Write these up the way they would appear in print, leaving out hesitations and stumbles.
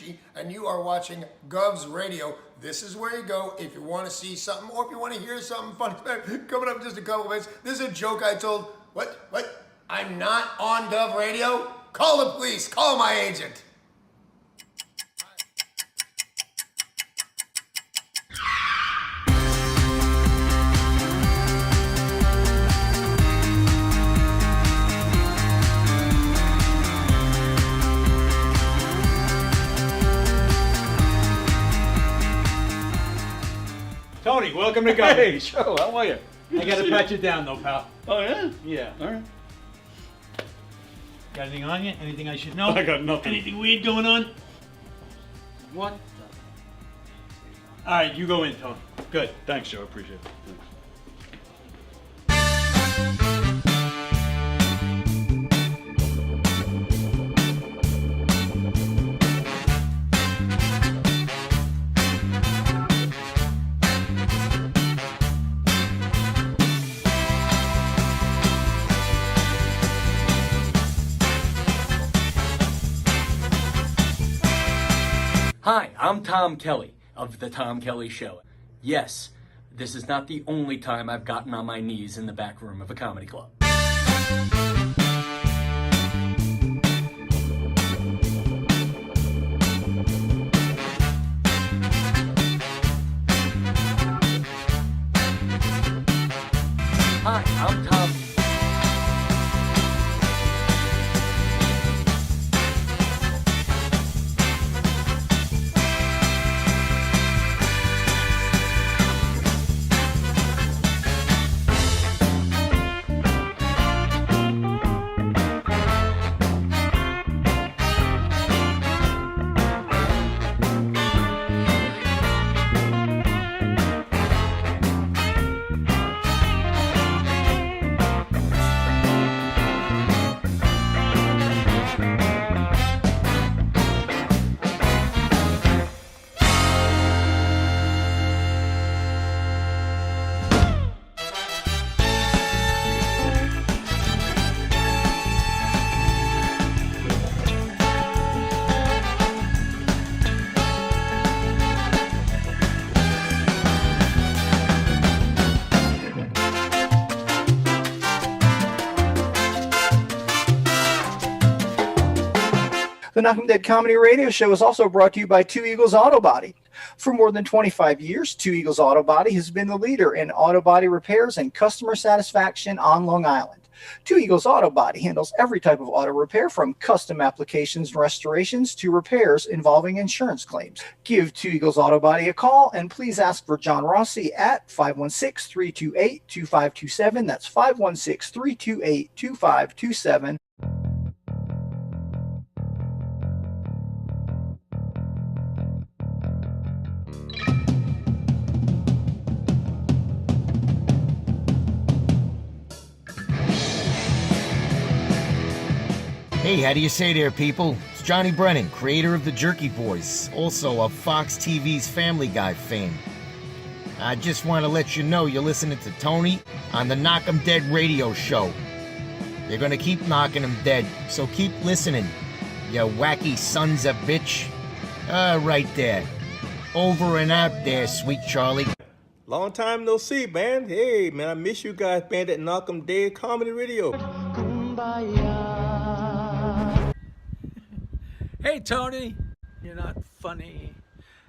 Tucci, and you are watching Gov's Radio. This is where you go if you want to see something or if you want to hear something funny. Coming up in just a couple minutes, this is a joke I told. What? I'm not on Gov Radio? Call the police. Call my agent. Tony, welcome to Gov. Hey, Joe, how are you? I gotta pat you down though, pal. Oh, yeah? Yeah. All right. Got anything on you? Anything I should know? I got nothing. Anything weird going on? What? All right, you go in, Tony. Good. Thanks, Joe. Appreciate it. Thanks. Hi, I'm Tom Kelly of The Tom Kelly Show. Yes, this is not the only time I've gotten on my knees in the back room of a comedy club. Hi, I'm Tom. The Knockem Dead Comedy Radio Show is also brought to you by Two Eagles Auto Body. For more than 25 years, Two Eagles Auto Body has been the leader in auto body repairs and customer satisfaction on Long Island. Two Eagles Auto Body handles every type of auto repair, from custom applications and restorations to repairs involving insurance claims. Give Two Eagles Auto Body a call and please ask for John Rossi at 516-328-2527. That's 516-328-2527. Hey, how do you say there, people? It's Johnny Brennan, creator of the Jerky Boys, also of Fox TV's Family Guy fame. I just want to let you know you're listening to Tony on the Knockem Dead Radio Show. They're gonna keep knocking them dead, so keep listening, you wacky sons of bitch. Right there. Over and out there, sweet Charlie. Long time no see, man. Hey, man, I miss you guys, man, at Knockem Dead Comedy Radio. Hey, Tony, you're not funny,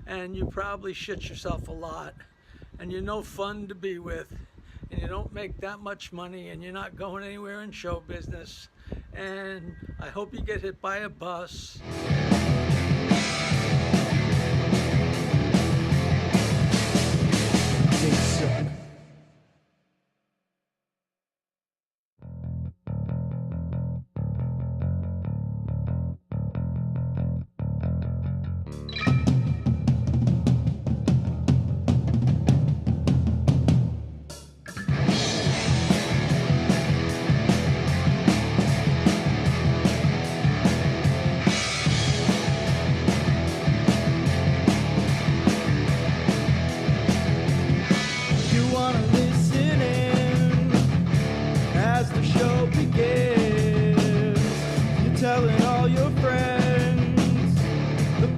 and you probably shit yourself a lot, and you're no fun to be with, and you don't make that much money, and you're not going anywhere in show business, and I hope you get hit by a bus.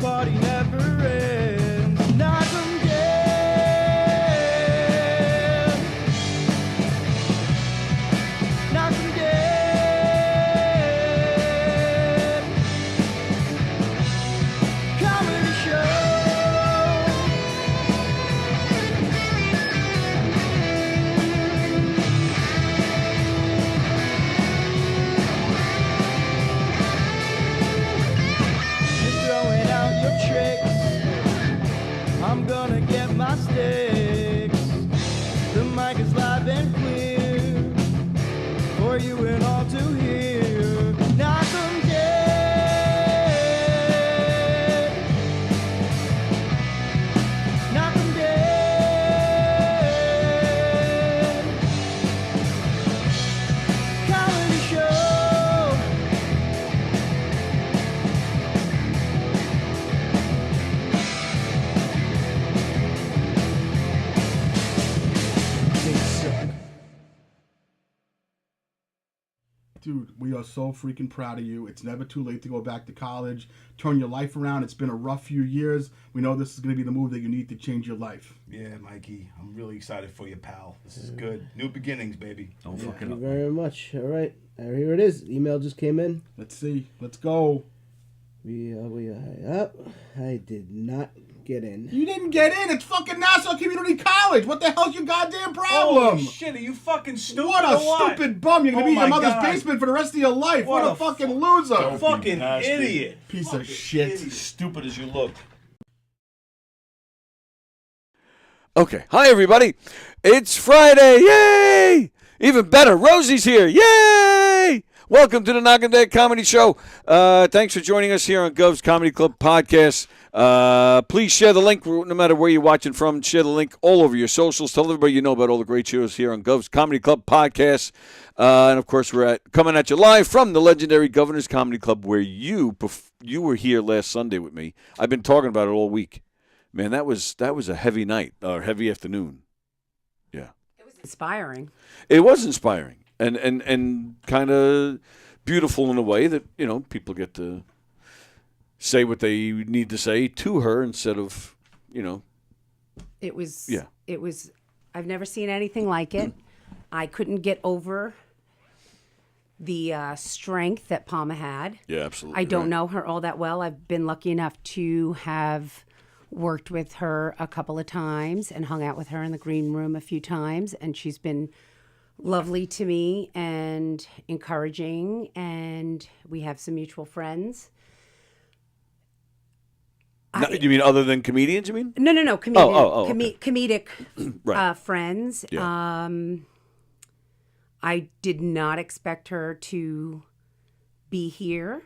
party never ends. Knockem dead. Knockem dead. Comedy show. You're throwing out your tricks. I'm gonna get my sticks. The mic is live and clear for you and all to hear. Knockem dead. Knockem dead. Comedy show. Dude, we are so freaking proud of you. It's never too late to go back to college, turn your life around. It's been a rough few years. We know this is going to be the move that you need to change your life. Yeah, Mikey, I'm really excited for you, pal. This is good. New beginnings, baby. Don't fucking Thank up. you very much. All right, here it is. Email just came in. Let's see. Let's go. I did not get in. You didn't get in. It's fucking Nassau Community College. What the hell's your goddamn problem? Holy shit, are you fucking stupid What a or what? stupid bum. You're going to Oh be in your my mother's God. basement for the rest of your life. What, What a a fucking loser. Don't fucking bastard. idiot. Piece Fucking of shit. idiot. Stupid as you look. Okay. Hi, everybody. It's Friday. Yay! Even better, Rosie's here. Yay! Welcome to the Knockem Dead Comedy Show. Thanks for joining us here on Gov's Comedy Club podcast. Please share the link, no matter where you're watching from. Share the link all over your socials. Tell everybody you know about all the great shows here on Gov's Comedy Club podcast. And, of course, we're coming at you live from the legendary Governor's Comedy Club, where you were here last Sunday with me. I've been talking about it all week. Man, that was a heavy night, or heavy afternoon. Yeah. It was inspiring. It was inspiring and kind of beautiful in a way that, you know, people get to say what they need to say to her instead of, you know. It was. Yeah. It was. I've never seen anything like it. I couldn't get over the strength that Palma had. Yeah, absolutely. I don't right. know her all that well. I've been lucky enough to have worked with her a couple of times and hung out with her in the green room a few times, and she's been lovely to me and encouraging, and we have some mutual friends. No, you mean other than comedians, you mean? No. Okay. Comedic Right. friends. Yeah. I did not expect her to be here.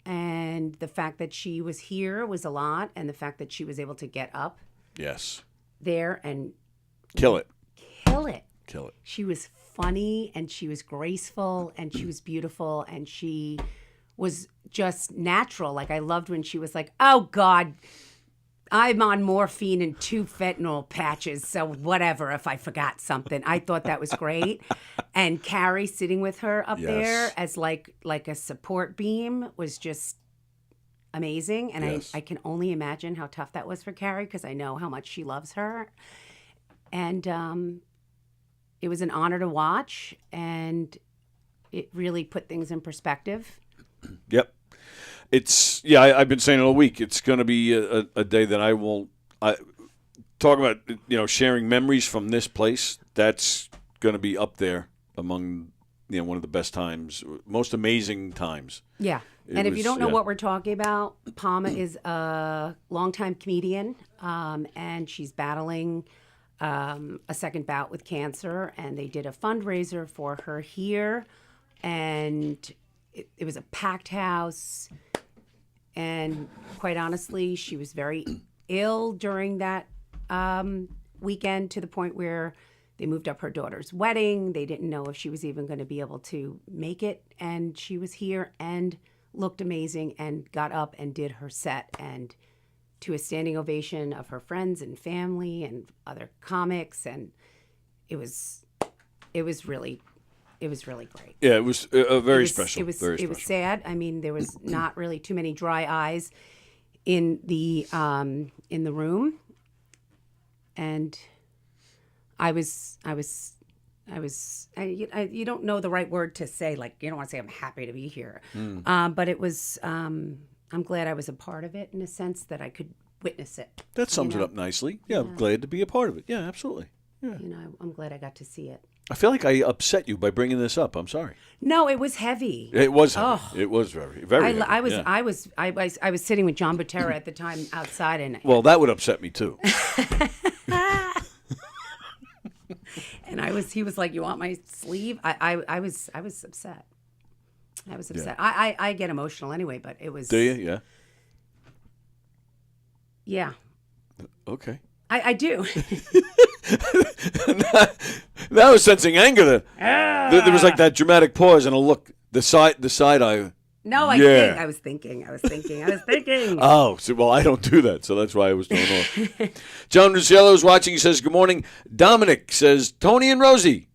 And the fact that she was here was a lot. And the fact that she was able to get up Yes. there and Kill it. kill it. Kill it. She was funny and she was graceful and she was beautiful and she was just natural. Like, I loved when she was like, oh, God, I'm on morphine and 2 fentanyl patches, so whatever if I forgot something. I thought that was great. And Carrie sitting with her up there as like a support beam was just amazing. And Yes. I can only imagine how tough that was for Carrie because I know how much she loves her. And it was an honor to watch, and it really put things in perspective. Yep. I've been saying it all week. It's going to be a day that I talk about, you know, sharing memories from this place. That's going to be up there among, you know, one of the best times, most amazing times. Yeah. And if you don't know what we're talking about, Palma is a longtime comedian, and she's battling a second bout with cancer, and they did a fundraiser for her here, and it was a packed house, and quite honestly, she was very ill during that weekend to the point where they moved up her daughter's wedding. They didn't know if she was even going to be able to make it, and she was here and looked amazing and got up and did her set, and to a standing ovation of her friends and family and other comics, and it was really great. Yeah, it was very special. It was very special. It was sad. I mean, there was not really too many dry eyes in the room, and you don't know the right word to say, like, you don't want to say I'm happy to be here. But it was, I'm glad I was a part of it in a sense that I could witness it. That sums it up nicely. Yeah, I'm glad to be a part of it. Yeah, absolutely. Yeah. You know, I'm glad I got to see it. I feel like I upset you by bringing this up. I'm sorry. No, it was heavy. It was heavy. Oh. It was very heavy. I was yeah. I was sitting with John Botera at the time outside, and well, that would upset me too. And he was like, "You want my sleeve?" I was upset. I was upset. Yeah. I get emotional anyway, but it was. Do you? Yeah. Yeah. Okay. I do. Now I was sensing anger there. There was like that dramatic pause and a look. The side eye. No, I was thinking. Oh, so, well, I don't do that, so that's why I was thrown off. John Rusciello is watching. He says, good morning. Dominic says, Tony and Rosie.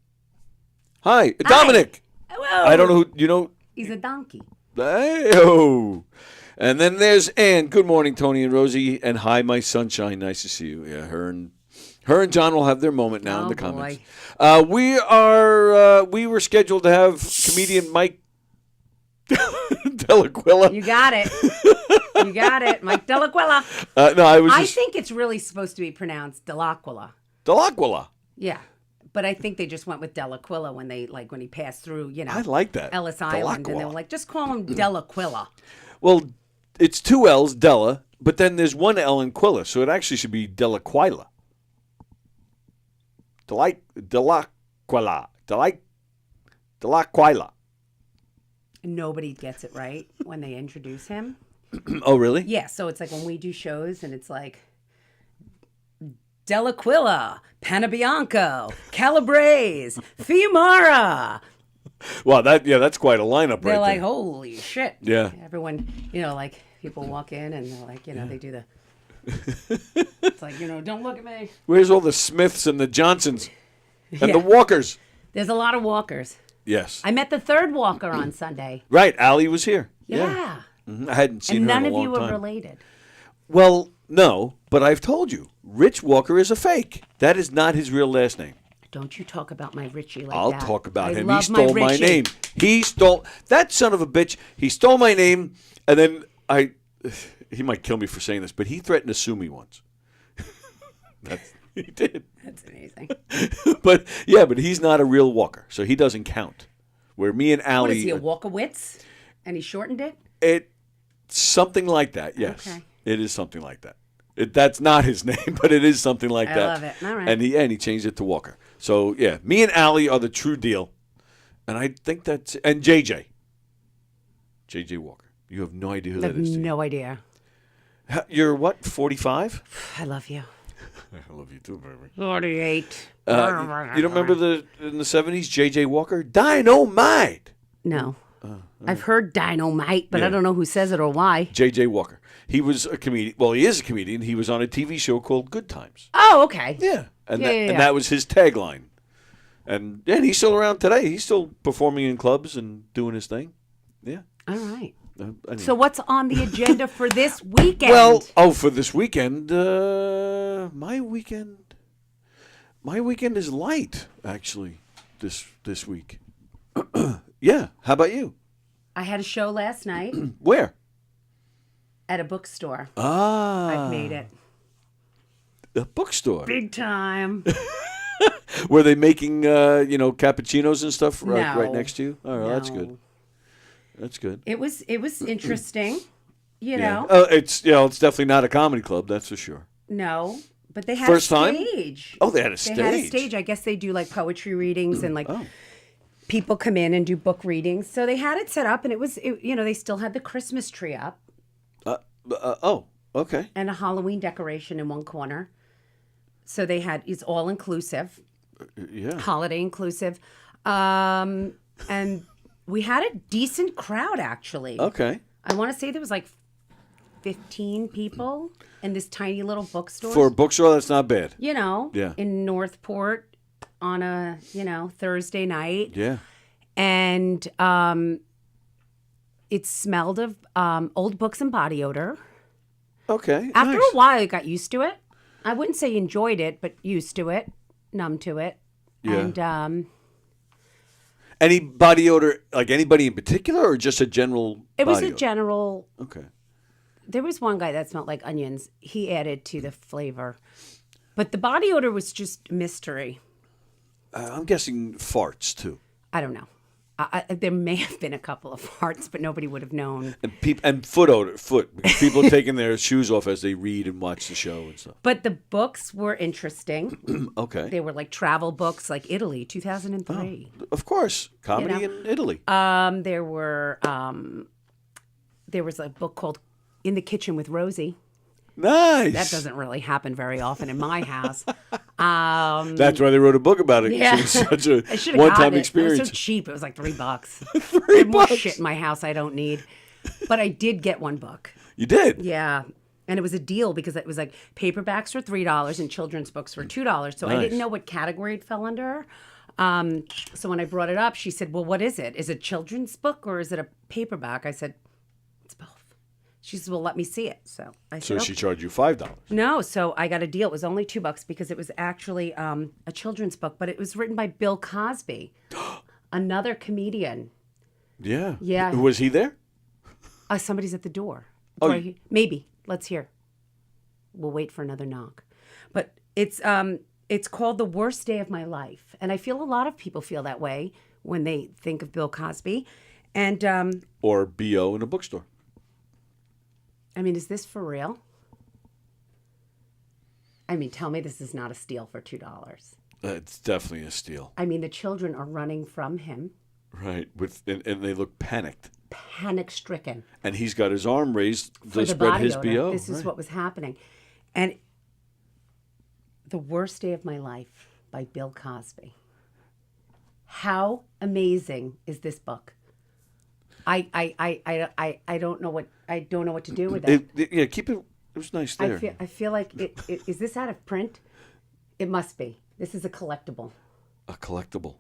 Hi. Dominic. Hello. I don't know who, you know. He's a donkey. Hey-oh. And then there's Ann. Good morning, Tony and Rosie. And hi, my sunshine. Nice to see you. Yeah, her and John will have their moment now in the comments. We were scheduled to have comedian Mike Dellaquila. You got it. Mike Dellaquila. No, I think it's really supposed to be pronounced Dellaquila. Dellaquila. Yeah. But I think they just went with Dellaquila when he passed through, you know. I like that. Ellis Island. And they were like, just call him Dellaquila. Well, it's two L's, Della, but then there's one L in Quilla, so it actually should be Dellaquila. Dellaquila. Nobody gets it right when they introduce him. Oh, really? Yeah, so it's like when we do shows and it's like Dellaquila, Panabianco, Calabrese, Fiumara. Wow, that's quite a lineup right there. They're like, holy shit. Yeah. Everyone, like people walk in and they're like, they do the... It's like, don't look at me. Where's all the Smiths and the Johnsons and the Walkers? There's a lot of walkers. Yes. I met the third walker on Sunday. Right, Allie was here. Yeah. Mm-hmm. I hadn't seen her in a long time. And none of you are related. Well, no, but I've told you, Rich Walker is a fake. That is not his real last name. Don't you talk about my Richie like that. I'll talk about him. Love He stole my name. He stole that son of a bitch. He stole my name, and then he might kill me for saying this, but he threatened to sue me once. He did. That's amazing. but he's not a real walker, so he doesn't count. Where me and Allie... What is he, a Walkowitz? And he shortened it? It's something like that, yes. Okay. It is something like that. That's not his name, but it is something like that. I love it. All right. And he changed it to Walker. So, yeah, me and Allie are the true deal. And I think that's... And JJ. JJ Walker. You have no idea who that is. I have no idea. You're what, 45? I love you. I love you too, baby. 48. You don't remember in the 70s, JJ Walker? Dynamite! No. I've heard dynamite, but I don't know who says it or why. JJ Walker. He was a comedian. Well, he is a comedian. He was on a TV show called Good Times. Oh, okay. Yeah. And that was his tagline. And he's still around today. He's still performing in clubs and doing his thing. Yeah. All right. Anyway. So what's on the agenda for this weekend? Well, for this weekend, my weekend is light, actually, this week. Yeah. How about you? I had a show last night. Where? At a bookstore. Ah. I've made it. A bookstore? Big time. Were they making, cappuccinos and stuff right next to you? Oh, no. That's good. That's good. It was interesting, you know. Oh, it's definitely not a comedy club, that's for sure. No, but they had First a time? stage. Oh, they had a stage. They had a stage. I guess they do like poetry readings and people come in and do book readings. So they had it set up, and they still had the Christmas tree up. Oh, okay. And a Halloween decoration in one corner. So it's all inclusive. Yeah. Holiday inclusive. And we had a decent crowd, actually. Okay. I want to say there was like 15 people in this tiny little bookstore. For a bookstore, that's not bad. Yeah. In Northport on a, Thursday night. Yeah. And it smelled of old books and body odor. Okay. After nice. a while, I got used to it. I wouldn't say enjoyed it, but used to it, numb to it. Yeah. And Any body odor, like anybody in particular, or just a general? it was body a odor? general. Okay. There was one guy that smelled like onions. He added to the flavor. But the body odor was just mystery. I'm guessing farts too. I don't know. There may have been a couple of farts, but nobody would have known. And foot odor, because people are taking their shoes off as they read and watch the show and stuff. But the books were interesting. Okay. They were like travel books, like Italy, 2003. Of course, comedy in Italy. There was a book called In the Kitchen with Rosie. Nice. That doesn't really happen very often in my house. That's why they wrote a book about it. Yeah. It was such a I should've one-time gotten it. experience. It was so cheap. It was like $3. $3. I have more shit in my house I don't need. But I did get one book. You did? Yeah. And it was a deal because it was like paperbacks were $3 and children's books were $2. So I Nice. didn't know what category it fell under. So when I brought it up, she said, well, what is it? Is it a children's book or is it a paperback? I said, it's both. She said, well, let me see it. So I So said, she okay. charged you $5. No, so I got a deal. It was only $2 because it was actually a children's book, but it was written by Bill Cosby, another comedian. Yeah. Yeah. Was he there? Somebody's at the door. Oh, Maybe. Let's hear. We'll wait for another knock. But it's called The Worst Day of My Life, and I feel a lot of people feel that way when they think of Bill Cosby. And Or BO in a bookstore. I mean, is this for real? I mean, tell me this is not a steal for $2. It's definitely a steal. I mean, the children are running from him, Right. And they look panicked. panic-stricken. And he's got his arm raised For to the spread body his odor. BO. This is right. what was happening. And The Worst Day of My Life by Bill Cosby. How amazing is this book? I don't know what to do with it. Yeah, keep it. It was nice there. I feel like it is this out of print? It must be. This is a collectible. A collectible.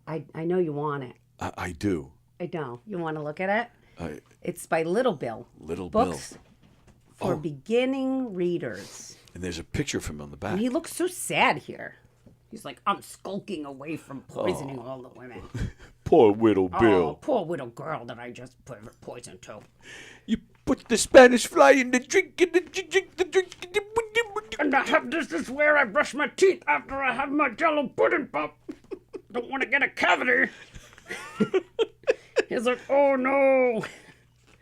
I know you want it. I do. I know. You want to look at it? It's by Little Bill. Little Books Bill. for beginning readers. And there's a picture of him on the back. And he looks so sad here. He's like, I'm skulking away from poisoning all the women. Poor widow Bill. Oh, poor little girl that I just put poison to. You put the Spanish fly in the drink, and the drink. And this is where I brush my teeth after I have my Jello pudding pop. Don't want to get a cavity. He's like, oh no.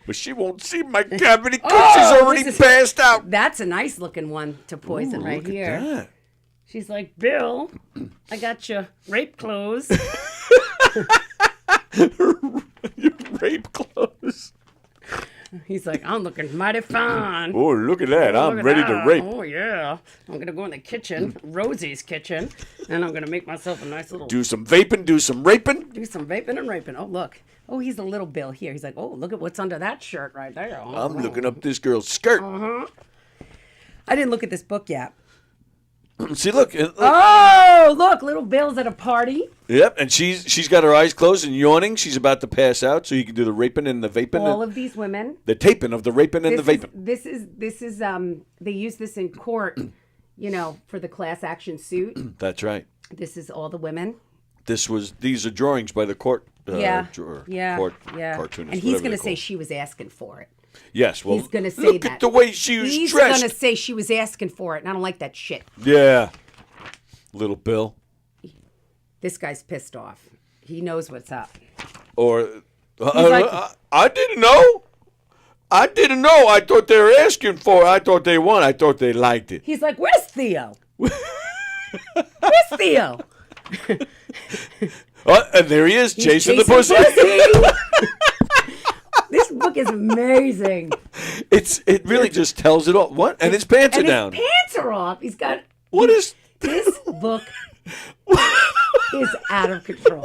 But she won't see my cavity because she's already passed out. That's a nice looking one to poison right look at here. that. She's like, Bill, I got your rape clothes. Your rape clothes. He's like, I'm looking mighty fine. Oh, look at that. I'm Look at ready that. to rape. Oh, yeah. I'm going to go in the kitchen, Rosie's kitchen, and I'm going to make myself a nice little... Do some vaping, do some raping. Do some vaping and raping. Oh, look. Oh, he's a little Bill here. He's like, oh, look at what's under that shirt right there. Oh, I'm looking up this girl's skirt. Uh-huh. I didn't look at this book yet. See, look. Oh, look, little Bill's at a party. Yep, and she's got her eyes closed and yawning. She's about to pass out, so you can do the raping and the vaping. All of these women. The taping of the raping and the vaping. This is they use this in court, for the class action suit. That's right. This is all the women. These are drawings by the court. Court cartoonist. And he's going to say she was asking for it. Yes, well, he's going to say look that. at the way she was he's dressed. He's going to say she was asking for it, and I don't like that shit. Yeah, little Bill. This guy's pissed off. He knows what's up. Or like, I didn't know. I didn't know. I thought they were asking for it. I thought they won. I thought they liked it. He's like, where's Theo? Where's Theo? And there he is, chasing the pussy. This book is amazing. It really just tells it all. What? And his pants are down. His pants are off. He's got. This book is out of control.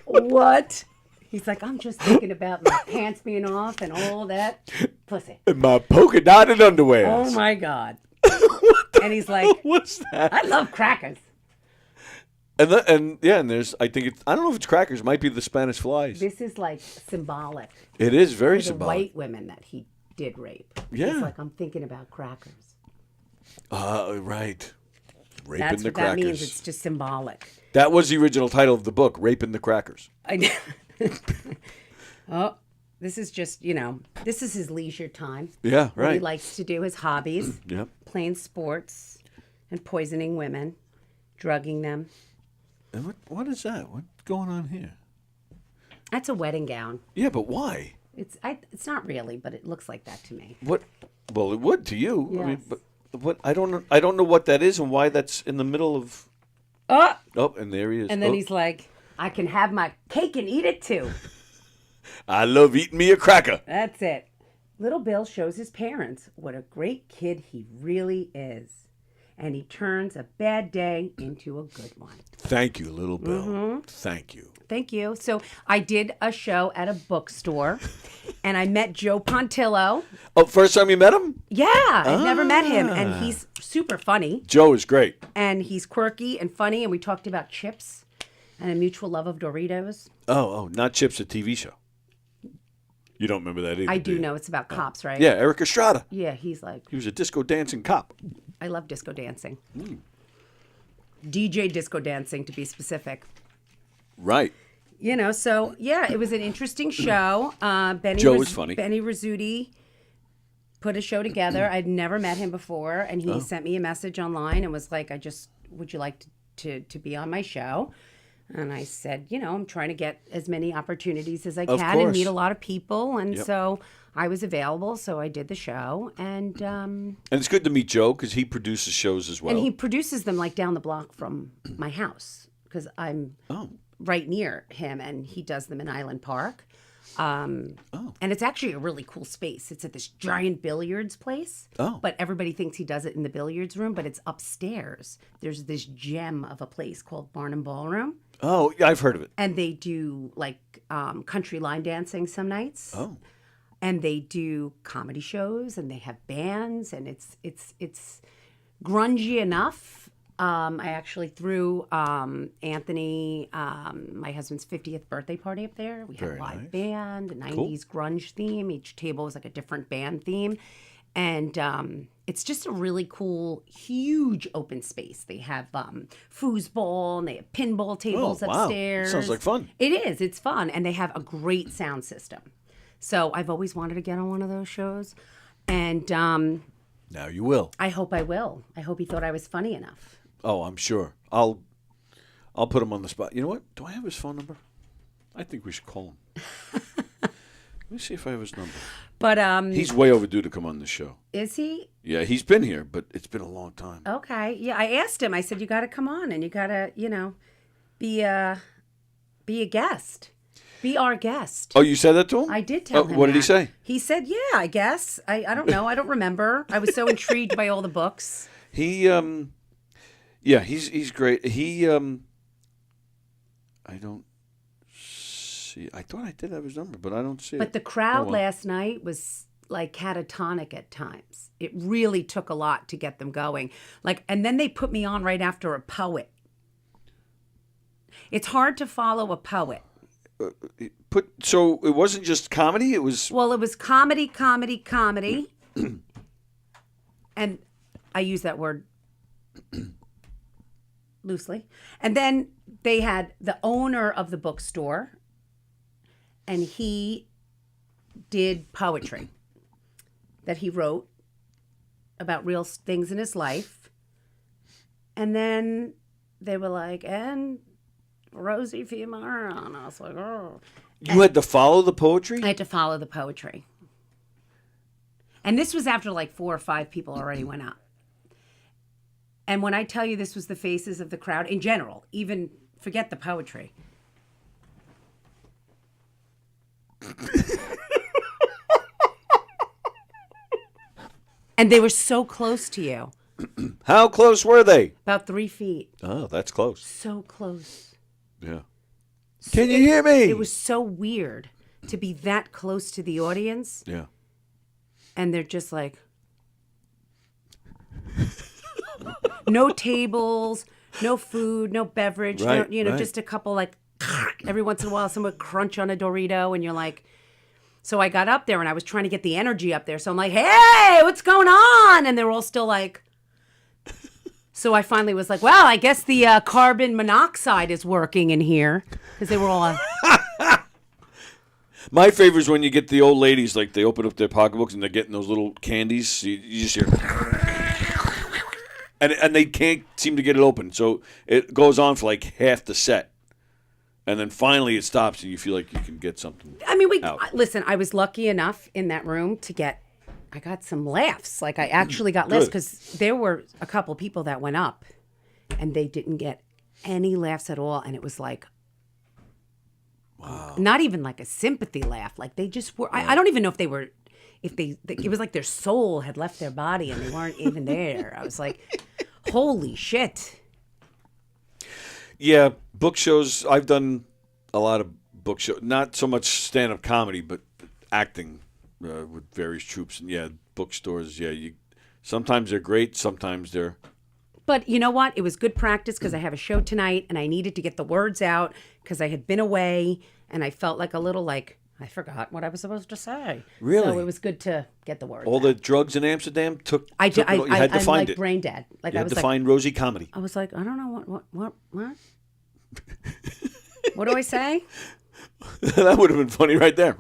What? He's like, I'm just thinking about my pants being off and all that pussy. And my polka dotted underwear. Oh my God. And he's like, what's that? I love crackers. And there's, I don't know if it's crackers. It might be the Spanish flies. This is like symbolic. It is very for the symbolic. white women that he did rape. Yeah. It's like I'm thinking about crackers. Right. Raping That's the what Crackers. that means. It's just symbolic. That was the original title of the book, Raping the Crackers. I know. Oh, this is just, this is his leisure time. Yeah, What he right. likes to do, his hobbies. Yep. Playing sports and poisoning women, drugging them. And what is that? What's going on here? That's a wedding gown. Yeah, but why? It's not really, but it looks like that to me. What? Well, it would to you. I mean, Yes. but what? I don't know what that is and why that's in the middle of. Oh, And there he is. and then Oh, he's like, I can have my cake and eat it too. I love eating me a cracker. That's it. Little Bill shows his parents what a great kid he really is. And he turns a bad day into a good one. Thank you, little Bill. Mm-hmm. Thank you. Thank you. So I did a show at a bookstore, and I met Joe Pontillo. Oh, first time you met him? Yeah, I've never met him, Ah. and he's super funny, Joe is great. and he's quirky and funny, and we talked about chips and a mutual love of Doritos. Oh, not Chips, a TV show. You don't remember that either? I do do you? know it's about cops, right? Yeah, Eric Estrada. Yeah, he's like, He was a disco dancing cop. I love disco dancing. DJ disco dancing, to be specific. Right. So yeah, it was an interesting show. Benny Joe was funny. Benny Rizzuti put a show together. I'd never met him before, and he Oh. sent me a message online and was like, would you like to be on my show? And I said, I'm trying to get as many opportunities as I Of can and course. meet a lot of people. And Yep. so I was available, so I did the show. And And it's good to meet Joe because he produces shows as well. and he produces them like down the block from my house because I'm right near him, and he does them in Island Park. And it's actually a really cool space. It's at this giant billiards place. Oh. But everybody thinks he does it in the billiards room, but it's upstairs. There's this gem of a place called Barnum Ballroom. Oh, yeah, I've heard of it. And they do like country line dancing some nights. Oh. And they do comedy shows, and they have bands, and it's grungy enough. I actually threw Anthony, my husband's 50th birthday party up there. We had Very a live nice. band, a 90s grunge theme. Each table was like a different band theme. And it's just a really cool, huge open space. They have foosball, and they have pinball tables Oh, wow. upstairs. Sounds like fun. It is. It's fun. And they have a great sound system. So I've always wanted to get on one of those shows. And Now you will. I hope I will. I hope he thought I was funny enough. Oh, I'm sure. I'll put him on the spot. You know what? Do I have his phone number? I think we should call him. Let me see if I have his number. But He's way overdue to come on the show. is he? Yeah, he's been here, but it's been a long time. Okay. Yeah, I asked him. I said, you got to come on, and you got to, be a guest. Be our guest. Oh, you said that to him? I did tell him What did he that. say? He said, yeah, I guess. I don't know. I don't remember. I was so intrigued by all the books. He yeah, he's great. He I don't see. I thought I did have his number, but I don't see it. But the crowd Oh, well. last night was like catatonic at times. It really took a lot to get them going. And then they put me on right after a poet. It's hard to follow a poet. So it wasn't just comedy, it was Well, it was comedy. And I use that word loosely. And then they had the owner of the bookstore, and he did poetry that he wrote about real things in his life. And then they were like, and Rosie Fiumara. And I was like, oh. You had to follow the poetry? I had to follow the poetry. And this was after like 4 or 5 people already went up. And when I tell you this was the faces of the crowd in general, even forget the poetry. And they were so close to you. How close were they? About 3 feet. Oh, that's close. So close. Yeah. Can you hear me? It was so weird to be that close to the audience. Yeah. And they're just like, no tables, no food, no beverage, Right, right. just a couple like every once in a while someone would crunch on a Dorito, and you're like, So I got up there and I was trying to get the energy up there. So I'm like, hey, what's going on? And they were all still like, so I finally was like, well, I guess the carbon monoxide is working in here. Because they were all My favorite is when you get the old ladies, like they open up their pocketbooks and they're getting those little candies. So you just hear, and they can't seem to get it open. So it goes on for like half the set. And then finally it stops and you feel like you can get something. I mean, out. Listen, I was lucky enough in that room to I got some laughs. Like I actually got laughs because there were a couple people that went up and they didn't get any laughs at all. And it was like, wow. Not even like a sympathy laugh. Like they just were, I don't even know if they were, it was like their soul had left their body and they weren't even there. I was like, holy shit. Yeah, book shows. I've done a lot of book shows. Not so much stand-up comedy, but acting with various troupes. And yeah, bookstores. Yeah, sometimes they're great. Sometimes they're. But you know what? It was good practice because I have a show tonight and I needed to get the words out because I had been away and I felt like a little like I forgot what I was supposed to say. Really? So it was good to get the words All out. the drugs in Amsterdam took. I you had to I'm find like it. brain dead. Like You I had was to like, find Rosie comedy. I was like, I don't know what. What do I say? That would have been funny right there.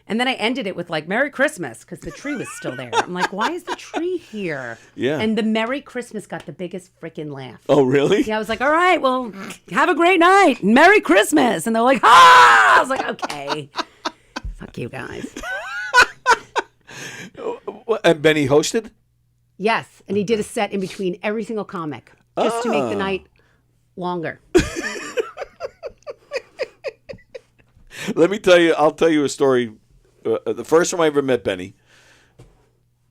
And then I ended it with like Merry Christmas because the tree was still there. I'm like, why is the tree here? Yeah. And the Merry Christmas got the biggest freaking laugh. Oh, really? Yeah, I was like, all right, well, have a great night. Merry Christmas. And they're like, ah! I was like, okay. Fuck you guys. And Benny hosted? Yes. And he did a set in between every single comic just to make the night longer. Let me tell you, I'll tell you a story. The first time I ever met Benny,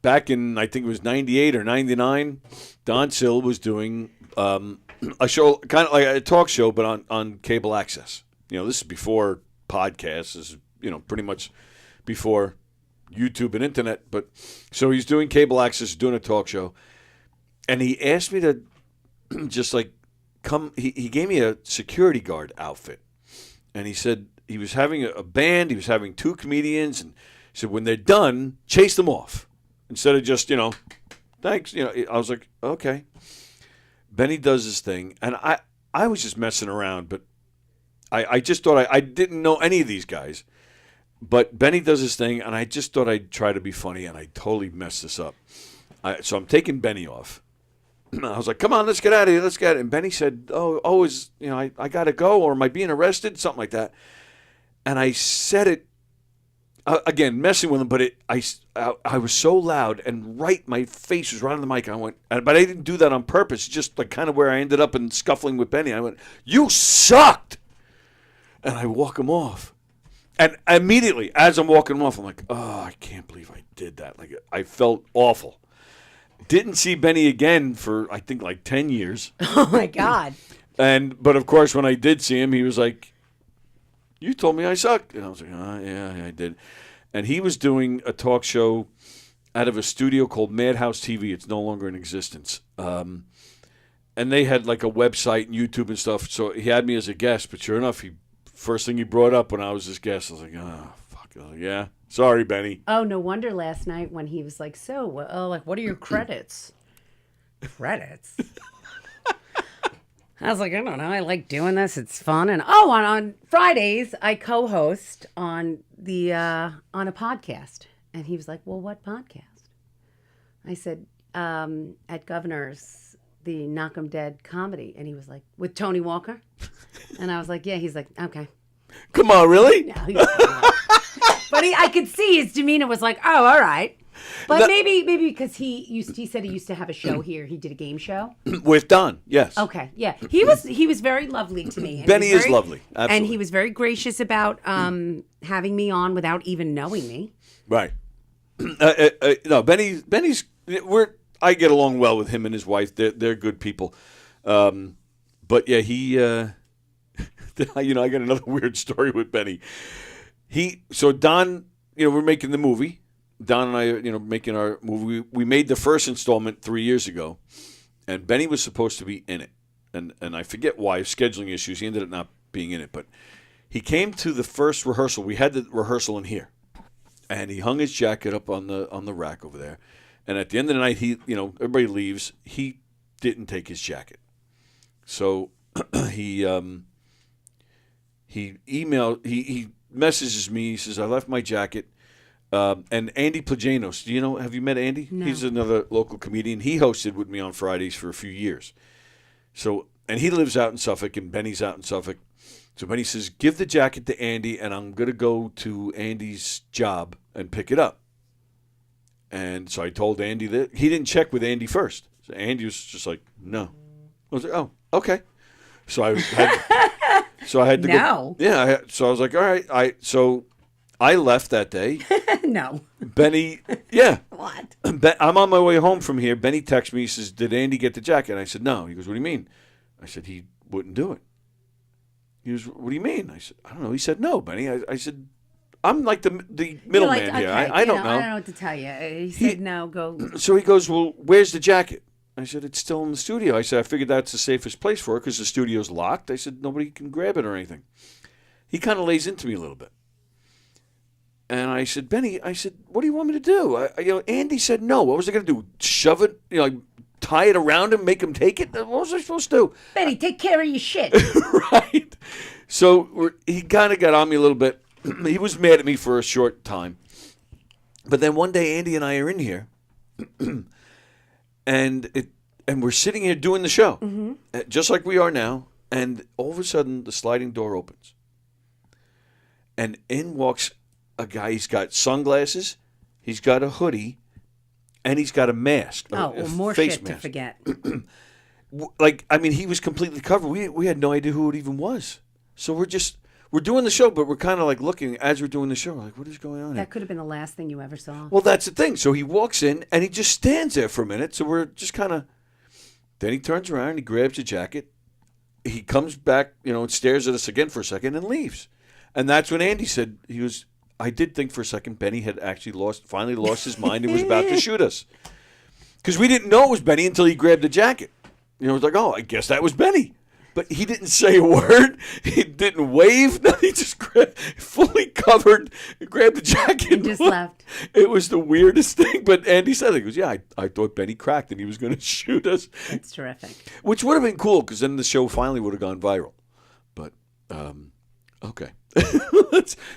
back in, I think it was 98 or 99, Don Sill was doing a show, kind of like a talk show, but on cable access. You know, this is before podcasts. This is, pretty much before YouTube and internet. But so he's doing cable access, doing a talk show. And he asked me to just like come. He gave me a security guard outfit. And he said he was having a band. He was having two comedians. And he said, when they're done, chase them off. Instead of just, thanks. I was like, okay. Benny does his thing. And I was just messing around. But I just thought I didn't know any of these guys. But Benny does his thing. And I just thought I'd try to be funny. And I totally messed this up. So I'm taking Benny off. I was like, come on, let's get out of here. Let's get it. And Benny said, I got to go, or am I being arrested? Something like that. And I said it, again, messing with him, but I was so loud, and my face was right on the mic. I went, but I didn't do that on purpose, just like kind of where I ended up in scuffling with Benny. I went, you sucked! And I walk him off. And immediately, as I'm walking him off, I'm like, oh, I can't believe I did that. Like, I felt awful. Didn't see Benny again for, I think, like 10 years. Oh, my God. But, of course, when I did see him, he was like, you told me I sucked. And I was like, yeah, I did. And he was doing a talk show out of a studio called Madhouse TV. It's no longer in existence. And they had, like, a website and YouTube and stuff. So he had me as a guest. But sure enough, first thing he brought up when I was his guest, I was like, oh, fuck. Yeah. Sorry, Benny. Oh, no wonder last night when he was like, what are your credits? Credits? I was like, I don't know. I like doing this. It's fun. And on Fridays, I co-host on a podcast. And he was like, well, what podcast? I said, at Governor's, the Knockem Dead comedy. And he was like, with Tony Walker? And I was like, yeah. He's like, okay. Come on, really? No, he was but I could see his demeanor was like, oh, all right. But maybe because he said he used to have a show here. He did a game show with Don. Yes. Okay. Yeah. He was very lovely to me. Benny is lovely. Absolutely. And he was very gracious about having me on without even knowing me. Right. No, Benny's. I get along well with him and his wife. They're good people. But yeah, he. I got another weird story with Benny. So Don, we're making the movie. Don and I, making our movie. We made the first installment 3 years ago, and Benny was supposed to be in it. And I forget why, scheduling issues. He ended up not being in it. But He came to the first rehearsal. We had the rehearsal in here, and he hung his jacket up on the rack over there. And at the end of the night, everybody leaves. He didn't take his jacket, so he messages me. He says, "I left my jacket." And Andy Plajanos, have you met Andy? No. He's another local comedian. He hosted with me on Fridays for a few years. So, and he lives out in Suffolk, and Benny's out in Suffolk. So Benny says, give the jacket to Andy, and I'm going to go to Andy's job and pick it up. And so I told Andy that. He didn't check with Andy first. So Andy was just like, no. I was like, oh, okay. So I had to No. go. Yeah. So I was like, all right. So I left that day. No. Benny, yeah. What? I'm on my way home from here. Benny texts me. He says, did Andy get the jacket? I said, no. He goes, what do you mean? I said, he wouldn't do it. He goes, what do you mean? I said, I don't know. He said, no, Benny. I said, I'm like the middleman here. Okay, I don't know. I don't know what to tell you. He said, no, go. So he goes, well, where's the jacket? I said, it's still in the studio. I said, I figured that's the safest place for it because the studio's locked. I said, nobody can grab it or anything. He kind of lays into me a little bit. And I said, Benny, what do you want me to do? Andy said no. What was I going to do? Shove it, tie it around him, make him take it? What was I supposed to do? Benny, take care of your shit. Right. So he kind of got on me a little bit. He was mad at me for a short time. But then one day, Andy and I are in here, and we're sitting here doing the show, just like we are now. And all of a sudden, the sliding door opens, and in walks a guy. He's got sunglasses, he's got a hoodie, and he's got a mask. More face shit mask. to forget. He was completely covered. We had no idea who it even was. So we're doing the show, but we're kind of like looking as we're doing the show. We're like, what is going on here? That could have been the last thing you ever saw. Well, that's the thing. So he walks in, and he just stands there for a minute. So we're just kind of... Then he turns around, and he grabs a jacket. He comes back, and stares at us again for a second and leaves. And that's when Andy said, I did think for a second Benny had actually finally lost his mind and was about to shoot us. Because we didn't know it was Benny until he grabbed the jacket. It was like, oh, I guess that was Benny. But he didn't say a word. He didn't wave. Nothing. He just fully covered, grabbed the jacket. And just left. It was the weirdest thing. But Andy said, he goes, yeah, I thought Benny cracked and he was going to shoot us. That's terrific. Which would have been cool because then the show finally would have gone viral. But, okay.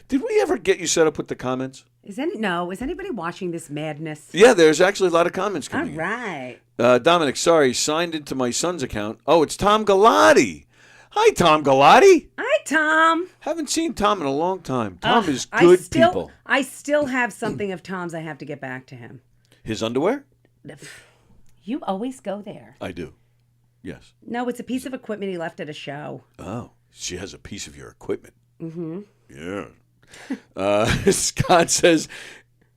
Did we ever get you set up with the comments? Is anybody watching this madness? Yeah, there's actually a lot of comments coming All right. in. Dominic, sorry, signed into my son's account. Oh, it's Tom Galati. Hi, Tom Galati. Hi, Tom. Haven't seen Tom in a long time. Tom is good people. I still have something of Tom's I have to get back to him. His underwear? You always go there. I do. Yes. No, it's a piece of equipment he left at a show. Oh, she has a piece of your equipment. Mm-hmm. Yeah. Scott says,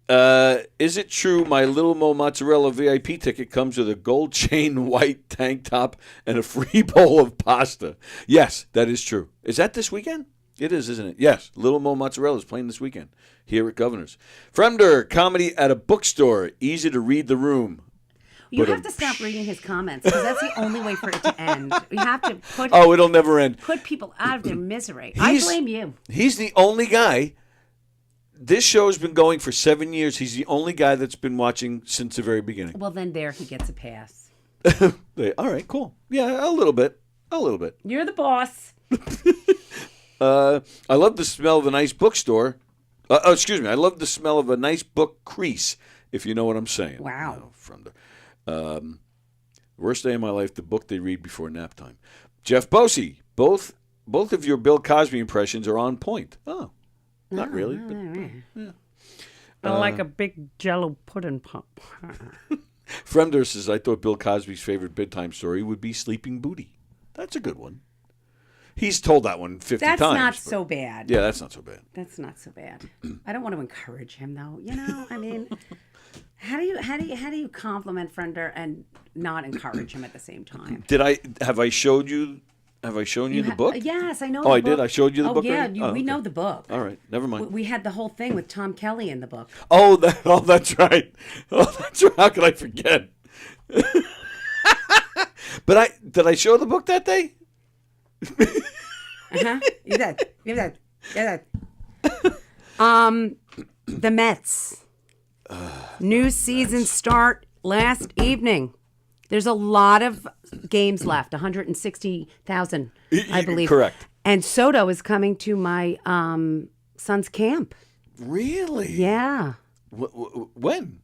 is it true my Little Mo Mozzarella VIP ticket comes with a gold chain white tank top and a free bowl of pasta? Yes, that is true. Is that this weekend? It is, isn't it? Yes, Little Mo Mozzarella is playing this weekend here at Governor's. Fremder, comedy at a bookstore, easy to read the room. You have to stop reading his comments because that's the only way for it to end. We have to put it'll never end. Put people out of their misery. I blame you. He's the only guy. This show's been going for 7 years. He's the only guy that's been watching since the very beginning. Well, then there he gets a pass. All right, cool. Yeah, a little bit. You're the boss. I love the smell of a nice bookstore. Excuse me. I love the smell of a nice book crease, if you know what I'm saying. Wow. From the worst day of my life, the book they read before nap time. Jeff Bosey, both of your Bill Cosby impressions are on point. Oh, not really. But, yeah. I like a big Jello pudding pop. Fremder says, I thought Bill Cosby's favorite bedtime story would be Sleeping Booty. That's a good one. He's told that one 50 times. That's not so bad. Yeah, that's not so bad. That's not so bad. I don't want to encourage him, though. I mean... How do you compliment Frender and not encourage him at the same time? Have I shown you the book? Yes, I know. Oh, I did. I showed you the book. Yeah, already? we know the book. All right, never mind. We had the whole thing with Tom Kelly in the book. Oh, that's right. Oh, that's right. How could I forget? But did I show the book that day? You did. Yeah. The Mets. New season start last evening. There's a lot of games left, 160,000, I believe. Correct. And Soto is coming to my son's camp. Really? Yeah. When?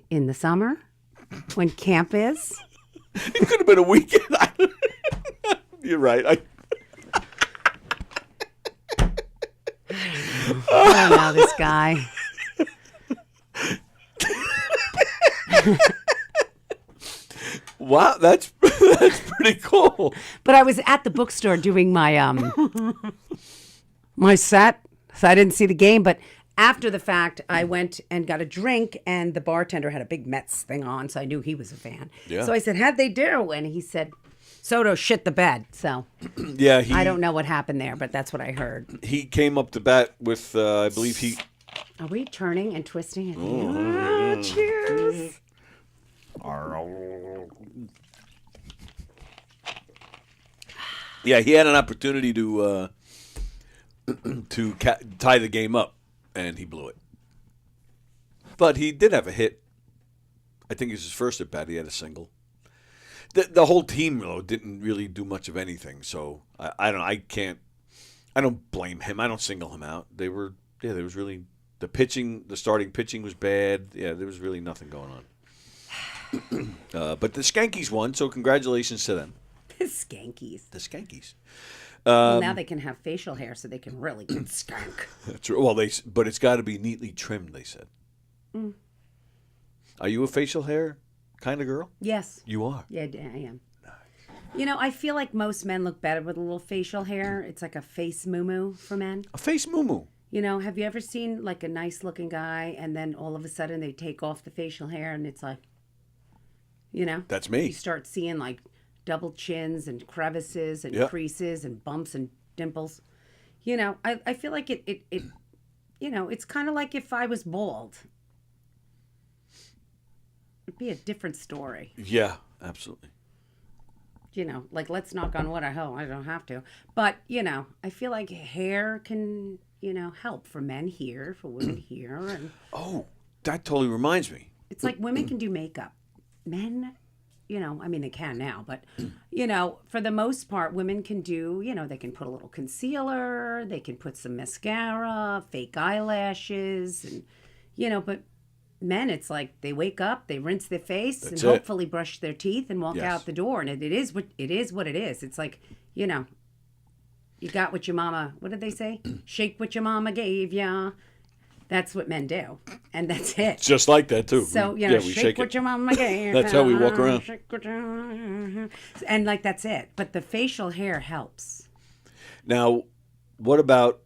In the summer, when camp is. It could have been a weekend. You're right. I don't know this guy. Wow, that's pretty cool. But I was at the bookstore doing my my set, so I didn't see the game. But after the fact, I went and got a drink, and the bartender had a big Mets thing on, so I knew he was a fan. Yeah. So I said, "How'd they do?" And he said, "Soto shit the bed." So yeah, I don't know what happened there, but that's what I heard. He came up to bat with, I believe he. Are we turning and twisting? Cheers. Yeah, he had an opportunity to tie the game up, and he blew it. But he did have a hit. I think it was his first at bat. He had a single. The whole team though didn't really do much of anything. So I don't blame him. I don't single him out. There was really the starting pitching was bad. Yeah, there was really nothing going on. But the Skankies won, so congratulations to them. The Skankies. The Skankies. Well, now they can have facial hair, so they can really get skank. That's right. Well, but it's got to be neatly trimmed. They said. Mm. Are you a facial hair kind of girl? Yes. You are. Yeah, I am. You know, I feel like most men look better with a little facial hair. It's like a face moo-moo for men. A face moo-moo? You know, have you ever seen like a nice looking guy and then all of a sudden they take off the facial hair and it's like, you know? That's me. You start seeing like double chins and crevices and creases and bumps and dimples. You know, I feel like it you know, it's kind of like if I was bald. It'd be a different story. Yeah, absolutely. You know, like let's knock on wood. I hope I don't have to. But, you know, I feel like hair can, you know, help for men here, for women here. And oh, that totally reminds me. It's like women can do makeup. Men, you know, I mean, they can now, but, you know, for the most part, women can do, you know, they can put a little concealer, they can put some mascara, fake eyelashes, and, you know, but men, it's like they wake up, they rinse their face, That's and it. hopefully brush their teeth and walk out the door. And it is what it is. It's like, you know, you got what your mama, what did they say? Shake what your mama gave ya. That's what men do. And that's it. It's just like that, too. So, you know, we shake what your mama gave. That's how we walk around. And, like, that's it. But the facial hair helps. Now, what about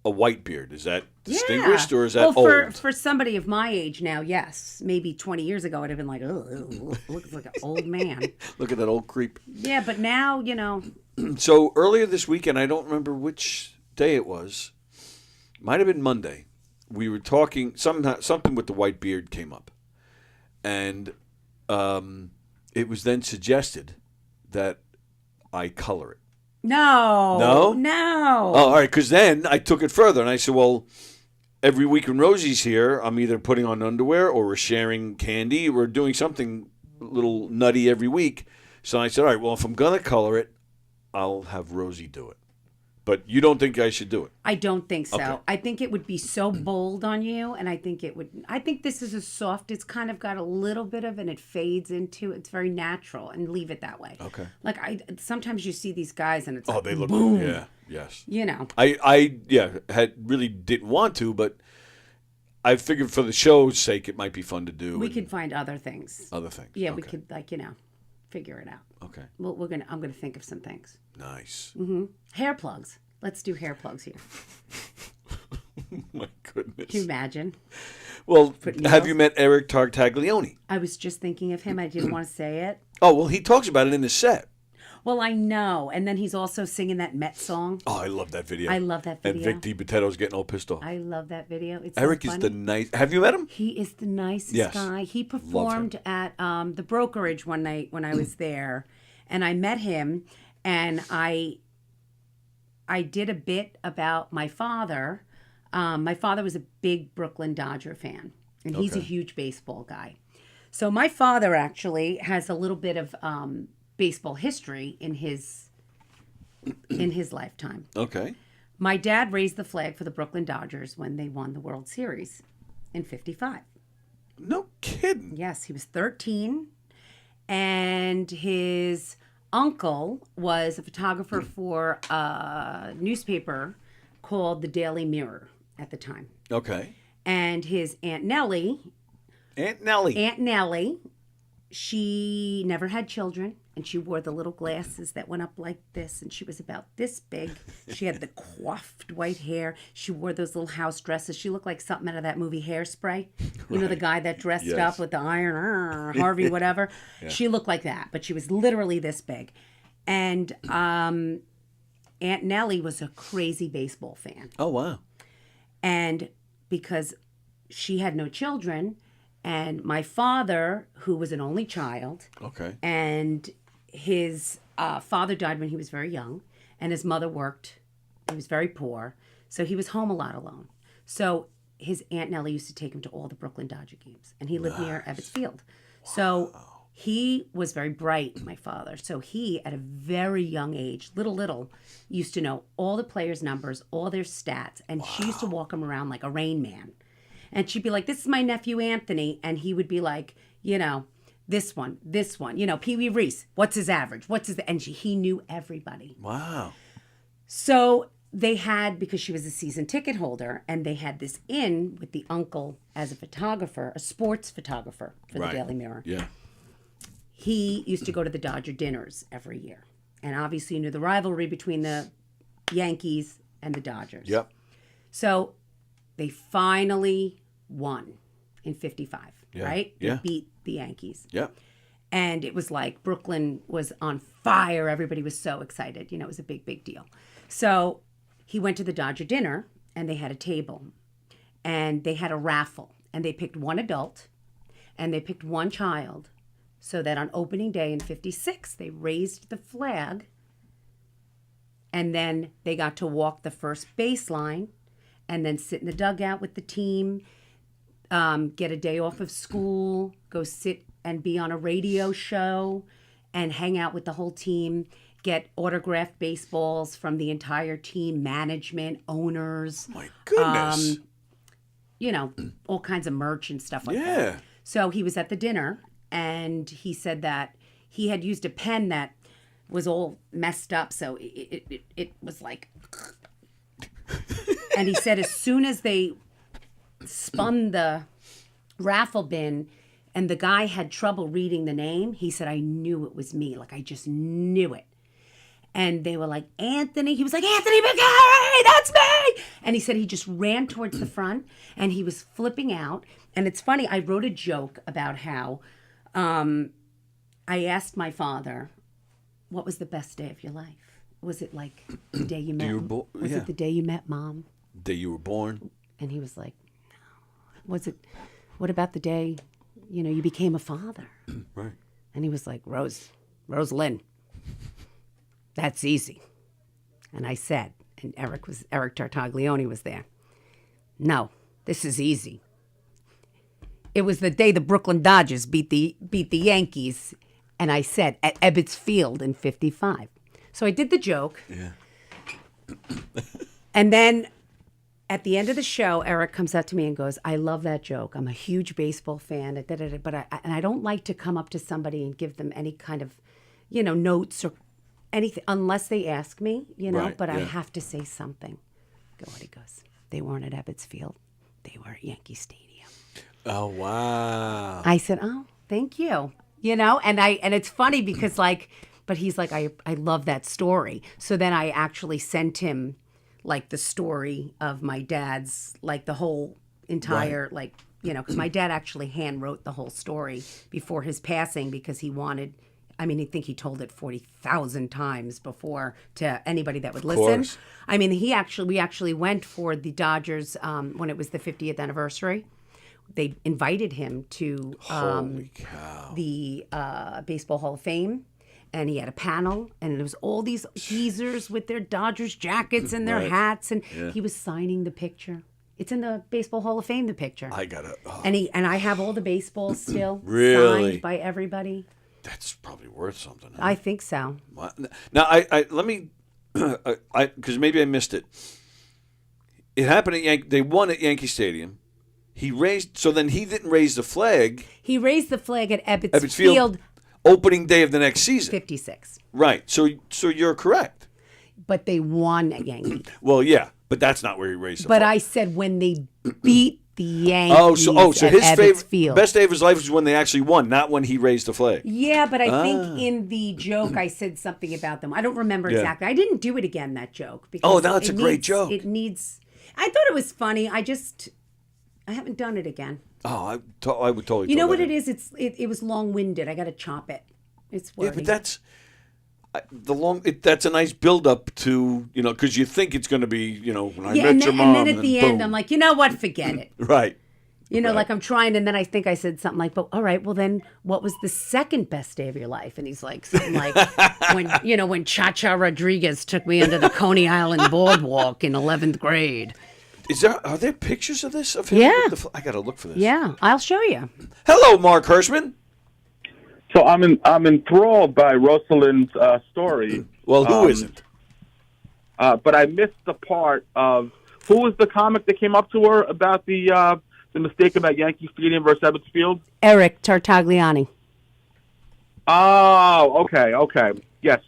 a white beard? Is that distinguished or is that old? For somebody of my age now, yes. Maybe 20 years ago, I'd have been like, oh, looks like an old man. Look at that old creep. Yeah, but now, you know. So, earlier this weekend, I don't remember which day it was. Might have been Monday. We were talking, something with the white beard came up. And it was then suggested that I color it. No. No? No. Oh, all right, because then I took it further, and I said, well, every week when Rosie's here, I'm either putting on underwear or we're sharing candy or we're doing something a little nutty every week. So I said, all right, well, if I'm going to color it, I'll have Rosie do it. But you don't think I should do it? I don't think so. Okay. I think it would be so bold on you, and I think this is a soft, it's kind of got a little bit of, and it fades into, it's very natural, and leave it that way. Okay. Like, sometimes you see these guys, and it's like, they look boom. Yeah, yes. You know. I really didn't want to, but I figured for the show's sake, it might be fun to do. We could find other things. Other things. Yeah, okay. we could, like, you know, figure it out. Okay. Well, I'm gonna think of some things. Nice. Mm-hmm. Hair plugs. Let's do hair plugs here. My goodness. Can you imagine? Well, have you met Eric Tartaglione? I was just thinking of him. I didn't want to say it. Oh, well, he talks about it in the set. Well, I know. And then he's also singing that Met song. Oh, I love that video. I love that video. And Vic DiBitetto's getting all pissed off. I love that video. It's Eric so is funny. the nice. Have you met him? He is the nicest Yes. guy. He performed at the brokerage one night when I was there, and I met him, and I did a bit about my father. My father was a big Brooklyn Dodger fan, and he's a huge baseball guy. So my father actually has a little bit of baseball history in his lifetime. Okay. My dad raised the flag for the Brooklyn Dodgers when they won the World Series in '55. No kidding. Yes, he was 13, and his uncle was a photographer for a newspaper called the Daily Mirror at the time. Okay. And his Aunt Nellie, she never had children, and she wore the little glasses that went up like this, and she was about this big. She had the coiffed white hair. She wore those little house dresses. She looked like something out of that movie Hairspray. You know, the guy that dressed up with the iron, Harvey, whatever. Yeah. She looked like that, but she was literally this big. And Aunt Nellie was a crazy baseball fan. Oh, wow. And because she had no children, and my father, who was an only child, and his father died when he was very young, and his mother worked. He was very poor, so he was home a lot alone. So his Aunt Nellie used to take him to all the Brooklyn Dodger games, and he lived near Ebbets Field. Wow. So he was very bright, my father. So he, at a very young age, little, used to know all the players' numbers, all their stats, and she used to walk him around like a Rain Man. And she'd be like, "This is my nephew Anthony," and he would be like, you know, this one, you know, Pee Wee Reese, what's his average? And he knew everybody. Wow. So they had, because she was a season ticket holder, and they had this in with the uncle as a photographer, a sports photographer for the Daily Mirror. Yeah. He used to go to the Dodger dinners every year. And obviously you knew the rivalry between the Yankees and the Dodgers. Yep. So they finally won in '55, right? Yeah. They beat the Yankees. Yep. And it was like Brooklyn was on fire. Everybody was so excited. You know, it was a big, big deal. So he went to the Dodger dinner, and they had a table. And they had a raffle. And they picked one adult, and they picked one child. So that on opening day in '56, they raised the flag. And then they got to walk the first baseline, and then sit in the dugout with the team, get a day off of school, go sit and be on a radio show, and hang out with the whole team, get autographed baseballs from the entire team, management, owners. My goodness. You know, all kinds of merch and stuff like that. So he was at the dinner, and he said that he had used a pen that was all messed up, so it was like... And he said as soon as they spun the raffle bin and the guy had trouble reading the name, he said, I knew it was me. Like, I just knew it. And they were like, Anthony. He was like, Anthony McCarry, that's me. And he said he just ran towards the front, and he was flipping out. And it's funny, I wrote a joke about how I asked my father, what was the best day of your life? Was it like the day you met? Was it the day you met Mom? Day you were born? And he was like, no. Was it? What about the day, you know, you became a father? Right. And he was like, Rosalind, that's easy. And I said, and Eric Tartaglione was there. No, this is easy. It was the day the Brooklyn Dodgers beat the Yankees, and I said at Ebbets Field in '55. So I did the joke. Yeah. And then at the end of the show, Eric comes up to me and goes, I love that joke. I'm a huge baseball fan, but I don't like to come up to somebody and give them any kind of, you know, notes or anything, unless they ask me, you know, but I have to say something. Go what he goes. They weren't at Ebbets Field. They were at Yankee Stadium. Oh, wow. I said, oh, thank you. You know, and it's funny because like, but he's like, I love that story. So then I actually sent him like the story of my dad's, like the whole entire, like, you know, because my dad actually hand wrote the whole story before his passing because he wanted, I mean, I think he told it 40,000 times before to anybody that would listen. Course. I mean, we actually went for the Dodgers when it was the 50th anniversary. They invited him to Holy cow. the Baseball Hall of Fame. and he had a panel, and there was all these geezers with their Dodgers jackets and their Right. hats, and Yeah. he was signing the picture. It's in the Baseball Hall of Fame, the picture. I gotta. Oh, And I have all the baseballs still Really? signed by everybody. that's probably worth something. Huh? I think so. Now, I let me, because maybe I missed it. It happened at they won at Yankee Stadium. So then he didn't raise the flag. He raised the flag at Ebbets Ebbets Field, opening day of the next season. 56. Right. So you're correct. But they won at Yankee. Well, yeah, but that's not where he raised the But flag. I said when they beat the Yankees so at his Ebbets favorite Field. best day of his life was when they actually won, not when he raised the flag. Yeah, but I think in the joke I said something about them. I don't remember Yeah. exactly. I didn't do it again, that joke. Oh, no, it's it a great needs- joke. It needs... I thought it was funny. I haven't done it again. Oh, I would totally. You know throw what that it in. is? It was long-winded. I got to chop it. It's Yeah, wordy. but that's that's a nice build up to because you think it's going to be when I met and your then, mom and then at the end, boom. I'm like, you know what? Forget it. Right. Like I'm trying, and then I think I said something like, "But all right, well then, what was the second best day of your life?" And he's like, something like, when Cha-Cha Rodriguez took me under the Coney Island boardwalk in 11th grade. Are there pictures of this of him? Yeah. with the I got to look for this. Yeah, I'll show you. Hello, Mark Hirschman. So I'm enthralled by Rosalind's story. Well, who isn't? But I missed the part of who was the comic that came up to her about the mistake about Yankee Stadium versus Ebbets Field. Eric Tartagliani. Oh, okay, yes,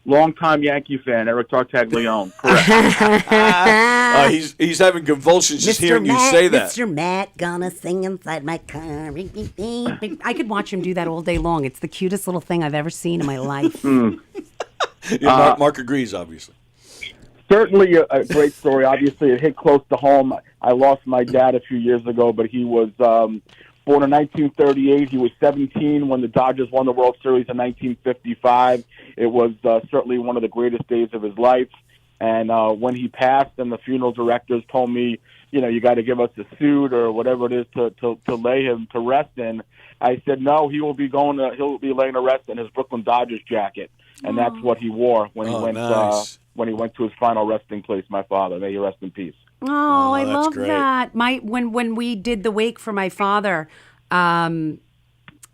longtime Yankee fan, Eric Tartaglione. Correct. He's having convulsions just hearing you say that. Mr. Matt gonna sing inside my car. I could watch him do that all day long. It's the cutest little thing I've ever seen in my life. Yeah, Mark agrees, obviously. Certainly a great story. Obviously, it hit close to home. I lost my dad a few years ago, but he was born in 1938. He was 17 when the Dodgers won the World Series in 1955. It was certainly one of the greatest days of his life. And when he passed, and the funeral directors told me, you got to give us a suit or whatever it is to lay him to rest in, I said no. He'll be laying to rest in his Brooklyn Dodgers jacket, and that's what he wore when he went. Nice. When he went to his final resting place, my father. May he rest in peace. Oh, I that's love great. that. When we did the wake for my father,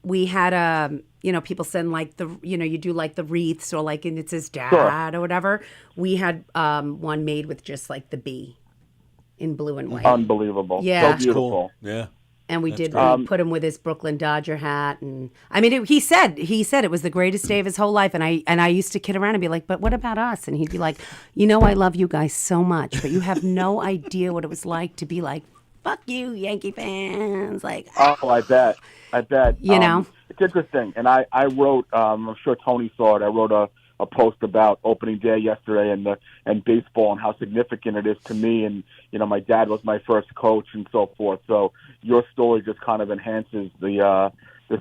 we had people send like you do like the wreaths or like and it's his dad or whatever. We had one made with just like the B in blue and white. Unbelievable. Yeah. So beautiful. Cool. Yeah. And we put him with his Brooklyn Dodger hat, and I mean, he said it was the greatest day of his whole life. And I used to kid around and be like, "But what about us?" And he'd be like, "I love you guys so much, but you have no idea what it was like to be like, fuck you, Yankee fans." Like, Oh, I bet. It's interesting. And I wrote. I'm sure Tony saw it. I wrote a post about opening day yesterday and baseball and how significant it is to me. And my dad was my first coach and so forth. So your story just kind of enhances the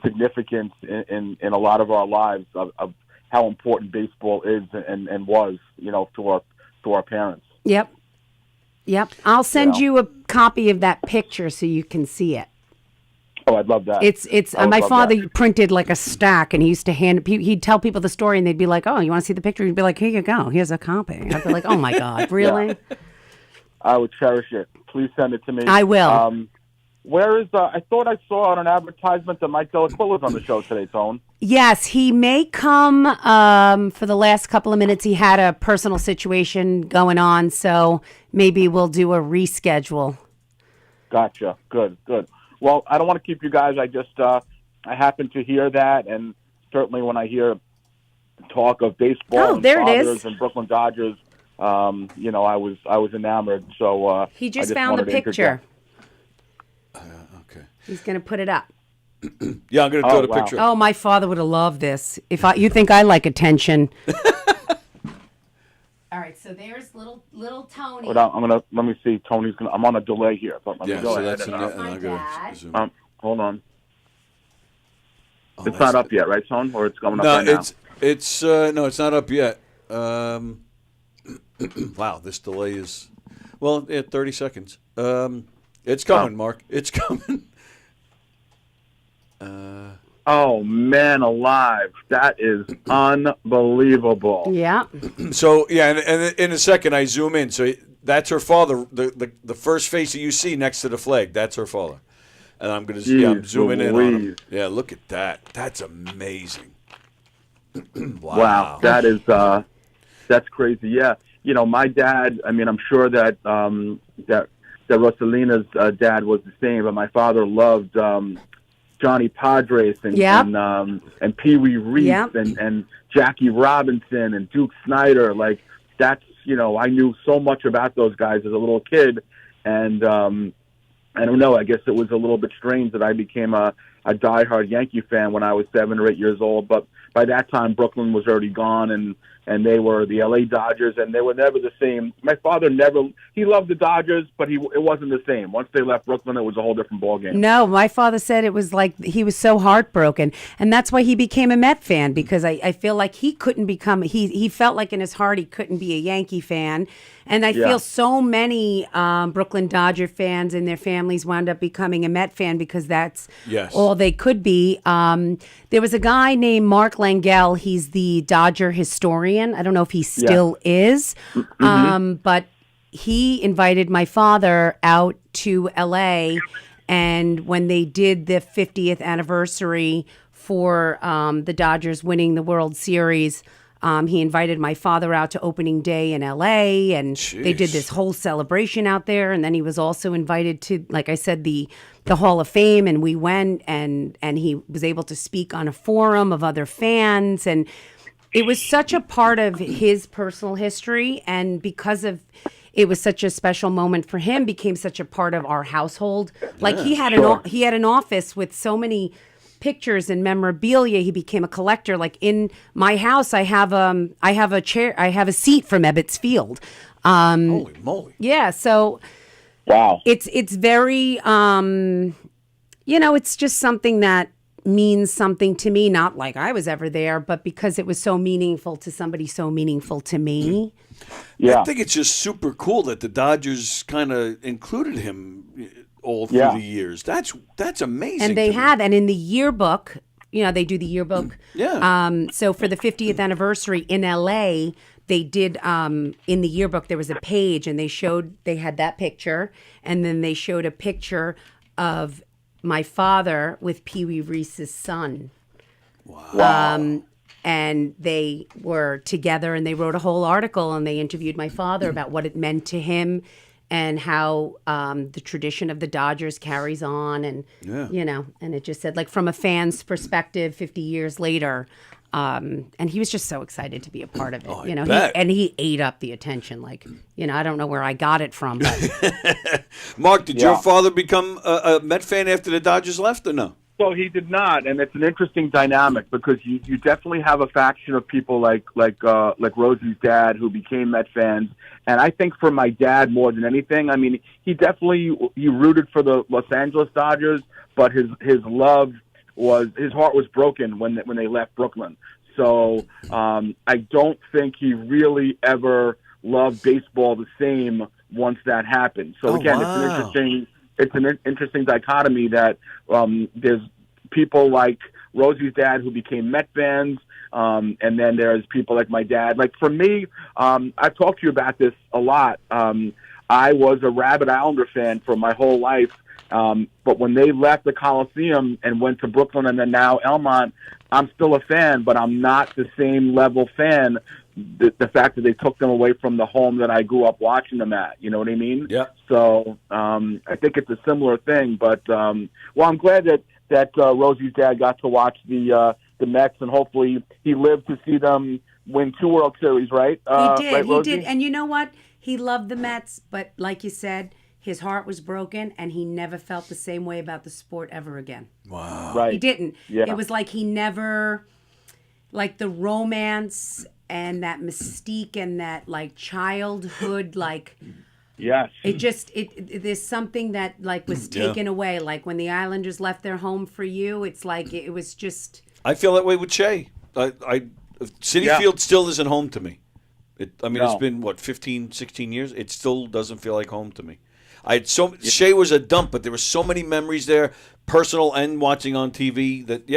significance in a lot of our lives of how important baseball is and was to our parents. Yep. I'll send you a copy of that picture so you can see it. Oh, I'd love that. It's I would my love father that. printed like a stack, and he used to he'd tell people the story, and they'd be like, "Oh, you want to see the picture?" He'd be like, "Here you go. Here's a copy." I'd be like, "Oh my God, really?" Yeah. I would cherish it. Please send it to me. I will. Where is I thought I saw on an advertisement that Mike Dellaquila was on the show today, Tone. Yes, he may come for the last couple of minutes. He had a personal situation going on, so maybe we'll do a reschedule. Gotcha. Good. Well, I don't want to keep you guys. I just I happen to hear that, and certainly when I hear talk of baseball and there it fathers is. and Brooklyn Dodgers, I was enamored. So He I just found the wanted to picture. interject. Okay. He's going to put it up. Yeah, I'm going to throw the picture. Oh, my father would have loved this. You think I like attention? All right, so there's little Tony. Hold on, let me see. Tony's gonna. I'm on a delay here. But let me go so ahead that's and, and I'm going to zoom. hold on. Oh, It's not up yet, right, Tone? Or it's coming up right now? it's it's not up yet. Wow, this delay is 30 seconds. It's coming, Mark. It's coming. Oh, man alive. That is unbelievable. Yeah. So, yeah, and in a second I zoom in. So that's her father, the first face that you see next to the flag. That's her father. And I'm going to I'm zooming in on him. Yeah, look at that. That's amazing. Wow. That is that's crazy. Yeah. You know, my dad, I mean, I'm sure that that Rosalina's dad was the same, but my father loved Johnny Padres and Pee Wee Reese and Jackie Robinson and Duke Snyder. Like, that's, you know, I knew so much about those guys as a little kid. And I don't know, I guess it was a little bit strange that I became a diehard Yankee fan when I was 7 or 8 years old. But by that time, Brooklyn was already gone, and they were the LA Dodgers, and they were never the same. My father he loved the Dodgers, but it wasn't the same. Once they left Brooklyn, it was a whole different ballgame. No, my father said it was like he was so heartbroken, and that's why he became a Met fan, because I feel like he couldn't become, he felt like in his heart he couldn't be a Yankee fan. And I feel so many Brooklyn Dodger fans and their families wound up becoming a Met fan because that's all they could be. There was a guy named Mark Langell. He's the Dodger historian. I don't know if he still is, but he invited my father out to L.A., and when they did the 50th anniversary for the Dodgers winning the World Series, he invited my father out to opening day in LA, and they did this whole celebration out there. And then he was also invited to, like I said, the Hall of Fame, and we went, and he was able to speak on a forum of other fans. And it was such a part of his personal history, and because of it was such a special moment for him, became such a part of our household. Like he had an office with so many pictures and memorabilia. He became a collector. Like in my house, I have a chair, I have a seat from Ebbets Field. Holy moly! Yeah, so wow, it's very it's just something that means something to me. Not like I was ever there, but because it was so meaningful to somebody, so meaningful to me. Yeah, I think it's just super cool that the Dodgers kind of included him all through the years. That's amazing. And they have, and in the yearbook, they do the yearbook. Yeah. So for the 50th anniversary in LA, they did in the yearbook there was a page, and they had that picture, and then they showed a picture of my father with Pee Wee Reese's son. Wow. And they were together, and they wrote a whole article, and they interviewed my father about what it meant to him and how the tradition of the Dodgers carries on. And, and it just said, like, from a fan's perspective, 50 years later, and he was just so excited to be a part of it. He ate up the attention. Like, I don't know where I got it from. But. Mark, did your father become a Met fan after the Dodgers left, or no? So he did not, and it's an interesting dynamic because you definitely have a faction of people like Rosie's dad who became Met fans, and I think for my dad more than anything, I mean, he rooted for the Los Angeles Dodgers, but his heart was broken when they left Brooklyn. So I don't think he really ever loved baseball the same once that happened. So it's an interesting dichotomy that there's people like Rosie's dad who became Met fans, and then there's people like my dad. Like for me, I've talked to you about this a lot. I was a Rabbit Islander fan for my whole life, but when they left the Coliseum and went to Brooklyn and then now Elmont, I'm still a fan, but I'm not the same level fan. The fact that they took them away from the home that I grew up watching them at, you know what I mean? Yeah. So I think it's a similar thing, but I'm glad that Rosie's dad got to watch the Mets, and hopefully he lived to see them win 2 World Series, right? He did. And you know what? He loved the Mets, but like you said, his heart was broken, and he never felt the same way about the sport ever again. Wow. Right. He didn't. Yeah. It was like he never, like the romance and that mystique and that like childhood, like yes, there's something that like was taken away. Like when the Islanders left their home for you, it's like it was just. I feel that way with Shea. Citi Field still isn't home to me. It's been 15, 16 years. It still doesn't feel like home to me. Shea was a dump, but there were so many memories there, personal and watching on TV. That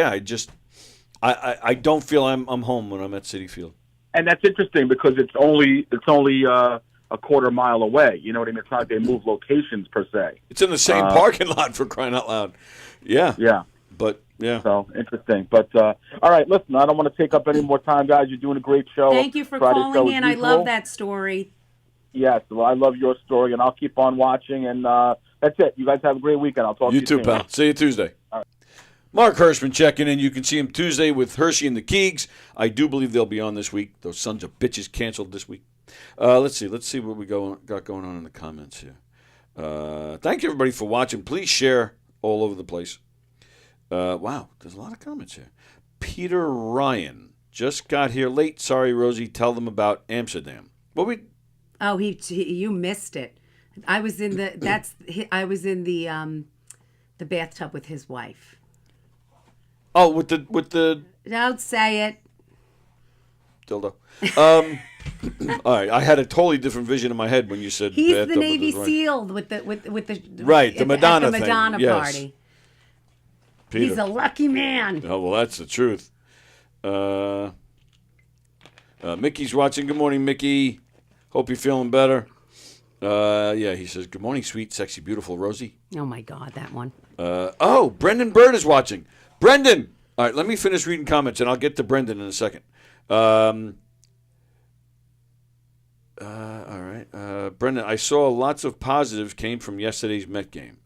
I don't feel I'm home when I'm at Citi Field. And that's interesting because it's only a quarter mile away. You know what I mean? It's not like they move locations per se. It's in the same parking lot, for crying out loud. Yeah. Yeah. But, yeah. So, interesting. But, all right, listen, I don't want to take up any more time, guys. You're doing a great show. Thank you for calling in. I love that story. Yes, well, I love your story, and I'll keep on watching. And that's it. You guys have a great weekend. I'll talk to you too, soon. pal. See you Tuesday. All right. Mark Hirschman checking in. You can see him Tuesday with Hershey and the Keegs. I do believe they'll be on this week. Those sons of bitches canceled this week. Let's see what we got going on in the comments here. Thank you, everybody, for watching. Please share all over the place. Wow, there's a lot of comments here. Peter Ryan just got here late. Sorry, Rosie. Tell them about Amsterdam. Oh, you missed it. I was in the bathtub with his wife. Oh, with the Don't say it. dildo. All right, I had a totally different vision in my head when you said He's bathtub the Navy with his wife. SEAL with the Right, the Madonna at the Madonna thing. Yes. party. Peter. He's a lucky man. Oh, well, that's the truth. Mickey's watching. Good morning, Mickey. Hope you're feeling better. Yeah, he says, good morning, sweet, sexy, beautiful Rosie. Oh, my God, that one. Brendan Bird is watching. Brendan! All right, let me finish reading comments, and I'll get to Brendan in a second. All right. Brendan, I saw lots of positives came from yesterday's Met game.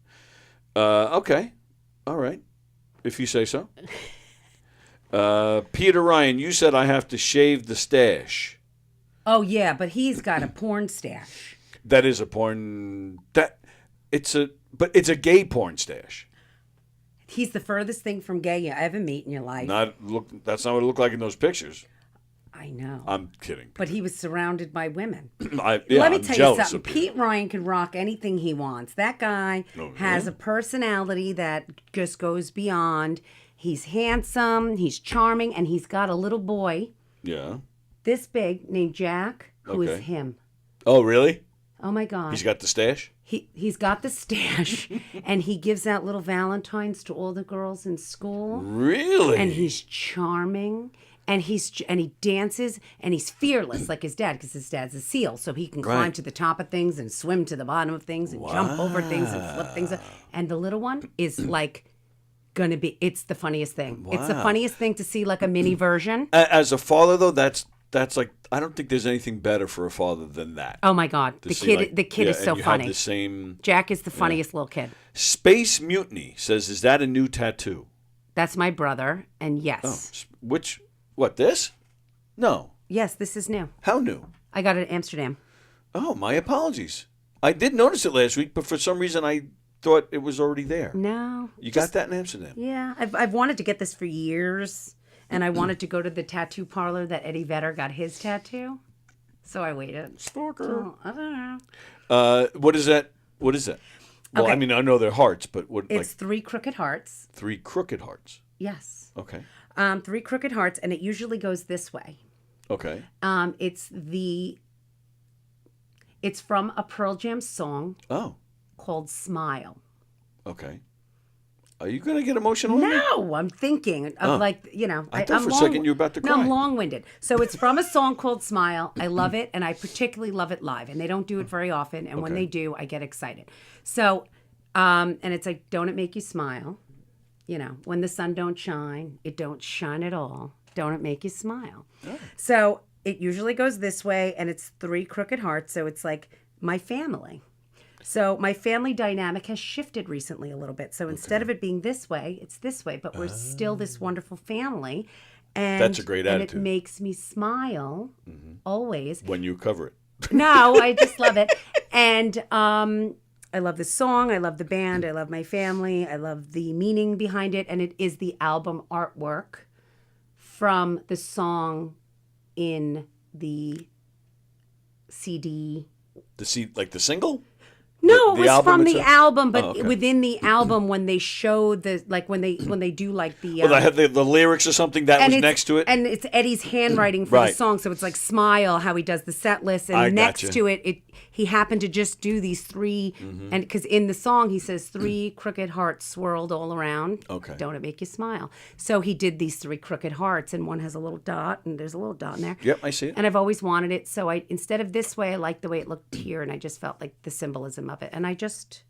Okay. All right. If you say so. Peter Ryan, you said I have to shave the stash. Oh, yeah, but he's got a porn stash. That is a porn... It's a gay porn stash. He's the furthest thing from gay you ever meet in your life. That's not what it looked like in those pictures. I know. I'm kidding. But he was surrounded by women. Let me tell you something. Pete Ryan can rock anything he wants. That guy has a personality that just goes beyond. He's handsome, he's charming, and he's got a little boy this big named Jack, who is him. Oh, really? Oh, my God. He's got the stash? He's got the stash, and he gives out little Valentines to all the girls in school. Really? And he's charming, and he dances, and he's fearless like his dad, because his dad's a SEAL, so he can climb to the top of things and swim to the bottom of things and jump over things and flip things up. And the little one is like it's the funniest thing. Wow. It's the funniest thing to see, like a mini version. As a father, though, that's like, I don't think there's anything better for a father than that. Oh my God, the kid is so funny. Have the same. Jack is the funniest little kid. Space Mutiny says, "Is that a new tattoo?" That's my brother, and yes. Oh, what this? No. Yes, this is new. How new? I got it in Amsterdam. Oh, my apologies. I did notice it last week, but for some reason I thought it was already there. No. You got that in Amsterdam? Yeah, I've wanted to get this for years. And I wanted to go to the tattoo parlor that Eddie Vedder got his tattoo. So I waited. Stalker. So, I don't know. What is that? What is that? Well, Okay. I mean, I know they're hearts, but what? It's 3 crooked hearts. 3 crooked hearts. Yes. Okay. 3 crooked hearts, and it usually goes this way. Okay. It's from a Pearl Jam song. Oh. Called Smile. Okay. Are you going to get emotional? No, I'm thinking of I thought for a second you were about to cry. No, I'm long-winded. So it's from a song called Smile. I love it, and I particularly love it live. And they don't do it very often, and when they do, I get excited. So, and it's like, don't it make you smile? You know, when the sun don't shine, it don't shine at all. Don't it make you smile? Oh. So it usually goes this way, and it's 3 crooked hearts. So it's like my family. So my family dynamic has shifted recently a little bit. So instead of it being this way, it's this way. But we're still this wonderful family. And that's a great attitude. And it makes me smile always. When you cover it. No, I just love it. And I love the song. I love the band. I love my family. I love the meaning behind it. And it is the album artwork from the song in the CD. Like the single? No, The it was from the itself? album, but Oh, okay. within the album, when they show the when they do like the Well, they had the lyrics or something that was it's- next to it. and it's Eddie's handwriting for Right. the song, so it's like "Smile," how he does the set list, and I next gotcha. to it, he happened to just do these 3, Mm-hmm. and because in the song he says 3 crooked hearts swirled all around. Okay. Don't it make you smile? So he did these 3 crooked hearts, and one has a little dot, and there's a little dot in there. Yep, I see it. And I've always wanted it, so I instead of this way, I liked the way it looked here, and I just felt like the symbolism of it, and I just.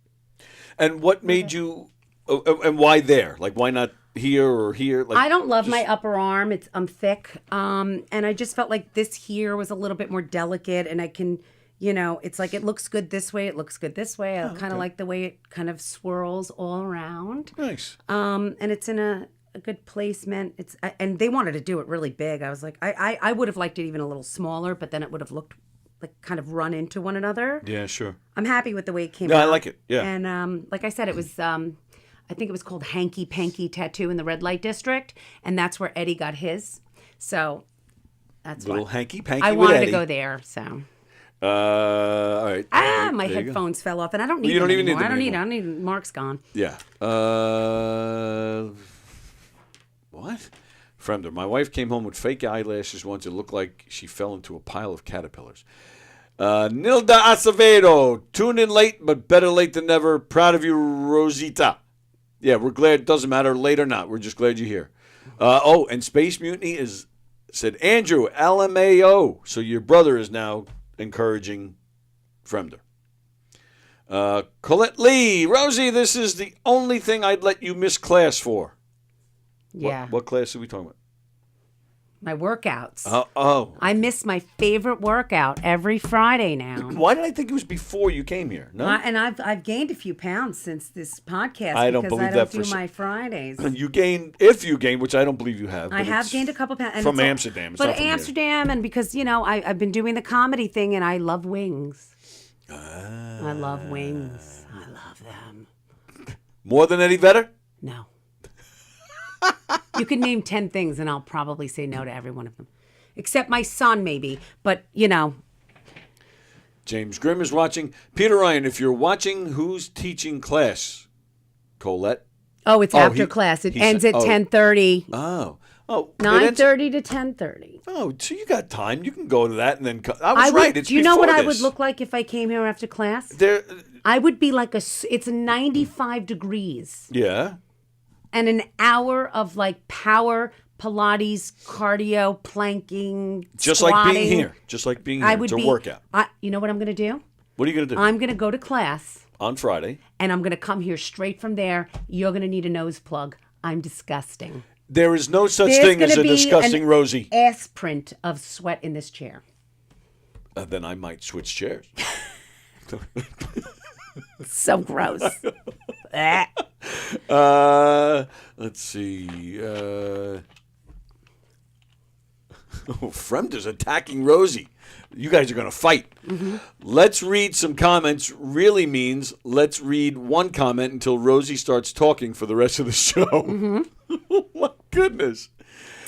And what made you? And why there? Like, why not here or here? Like, I don't love my upper arm. I'm thick. And I just felt like this here was a little bit more delicate, and I can, it's like it looks good this way, it looks good this way. I kind of like the way it kind of swirls all around. Nice. And it's in a good placement. And they wanted to do it really big. I was like, I would have liked it even a little smaller, but then it would have looked like kind of run into one another. Yeah, sure. I'm happy with the way it came Yeah, out. I like it. Yeah. And like I said, it was I think it was called Hanky Panky Tattoo in the Red Light District, and that's where Eddie got his. So that's Little what hanky panky. I with wanted Eddie. to go there. So all right. my There you go. headphones fell off, and I don't need You don't them even need anymore. them I anymore. don't need Mark's gone. Yeah. What? Fremder, my wife came home with fake eyelashes once. It looked like she fell into a pile of caterpillars. Nilda Acevedo, tune in late, but better late than never. Proud of you, Rosita. Yeah, we're glad. Doesn't matter late or not. We're just glad you're here. And Space Mutiny said Andrew LMAO. So your brother is now encouraging Fremder. Colette Lee, Rosie, this is the only thing I'd let you miss class for. Yeah. What class are we talking about? My workouts. Oh. I miss my favorite workout every Friday now. Why did I think it was before you came here? No. And I've gained a few pounds since this podcast I don't because believe I don't that do for my Fridays. You gain, if you gain, which I don't believe you have. I but have it's gained a couple pounds. and from it's all- Amsterdam. It's But not from here. Amsterdam, and because, I've been doing the comedy thing, and I love wings. I love wings. I love them. More than Eddie Vedder? No. You can name 10 things, and I'll probably say no to every one of them. Except my son, maybe. But, James Grimm is watching. Peter Ryan, if you're watching, who's teaching class? Colette? Oh, it's after class. It ends at 10:30. Oh. 9:30 to 10:30. Oh, so you got time. You can go to that and then... I was right. It's Do you know what before I would this. look like if I came here after class? There. I would be like it's 95 degrees. Yeah. And an hour of like power, Pilates, cardio, planking, Just squatting. like being here. Just like being here. It's a workout. You know what I'm going to do? What are you going to do? I'm going to go to class. On Friday. And I'm going to come here straight from there. You're going to need a nose plug. I'm disgusting. There is no such There's thing as gonna a be disgusting an Rosie. ass print of sweat in this chair. Then I might switch chairs. So gross. Let's see. Fremder's attacking Rosie. You guys are going to fight. Mm-hmm. Let's read some comments really means let's read one comment until Rosie starts talking for the rest of the show. Mm-hmm. Oh, my goodness.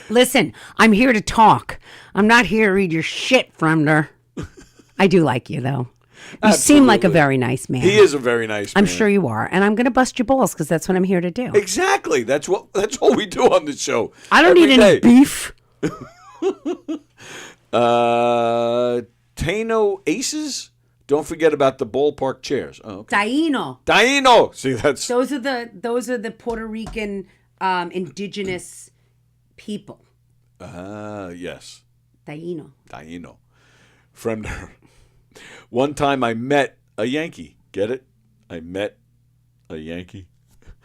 Listen, I'm here to talk. I'm not here to read your shit, Fremder. I do like you, though. You seem like a very nice man. He is a very nice man. I'm sure you are. And I'm going to bust your balls because that's what I'm here to do. Exactly. That's what we do on the show. I don't need any beef. Tano Aces? Don't forget about the ballpark chairs. Oh, okay. Taino. See, that's... Those are the Puerto Rican indigenous people. Yes. Taino. Fremder. One time I met a Yankee. Get it? I met a Yankee.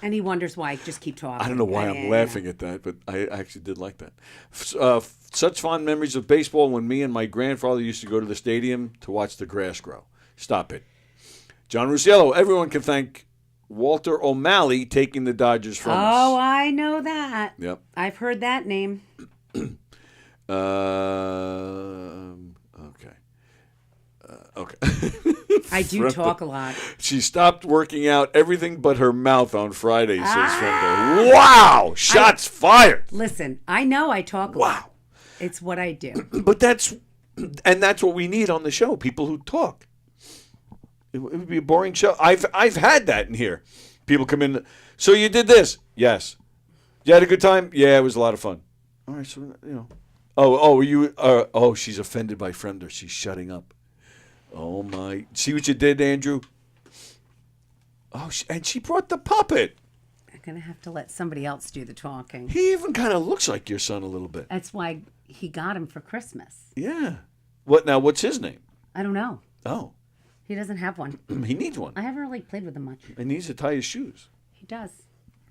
And he wonders why. Just keep talking. I don't know why I'm laughing at that, but I actually did like that. Such fond memories of baseball when me and my grandfather used to go to the stadium to watch the grass grow. Stop it. John Rusciello, everyone can thank Walter O'Malley taking the Dodgers from us. Oh, I know that. Yep. I've heard that name. Okay. Okay. I do talk a lot. She stopped working out everything but her mouth on Friday, says Fremder. Wow! Shots fired! Listen, I know I talk a lot. It's what I do. But that's what we need on the show, people who talk. It would be a boring show. I've had that in here. People come in. So you did this? Yes. You had a good time? Yeah, it was a lot of fun. All right, so you know. Oh, were you? She's offended by Fremder. She's shutting up. Oh my! See what you did, Andrew? Oh, and she brought the puppet. I'm gonna have to let somebody else do the talking. He even kind of looks like your son a little bit. That's why he got him for Christmas. Yeah. What now? What's his name? I don't know. Oh. He doesn't have one. He needs one. I haven't really played with him much. He needs to tie his shoes. He does.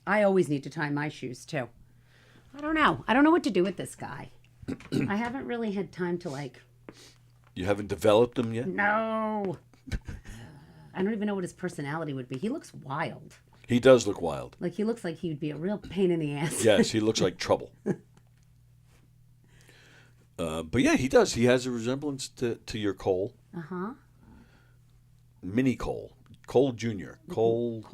I always need to tie my shoes too. I don't know. I don't know what to do with this guy. I haven't really had time to like. You haven't developed him yet? No. I don't even know what his personality would be. He looks wild. He does look wild. Like he looks like he would be a real pain in the ass. Yes, he looks like trouble. But yeah, he does. He has a resemblance to your Cole. Uh-huh. Mini Cole. Cole Jr. Cole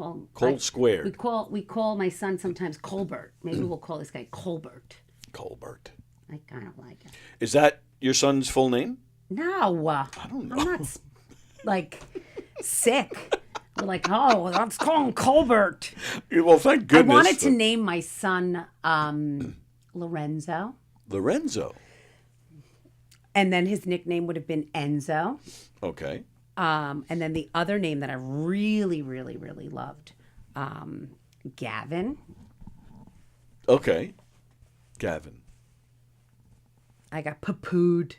squared. We call my son sometimes Colbert. Maybe we'll call this guy Colbert. Colbert. I kind of like it. Is that your son's full name? No. I don't know. I'm not like sick. We're like, oh, let's call him Colbert. Well, thank goodness. I wanted to name my son Lorenzo. Lorenzo. And then his nickname would have been Enzo. Okay. And then the other name that I really, really, really loved, Gavin. Okay. Gavin. I got poo-pooed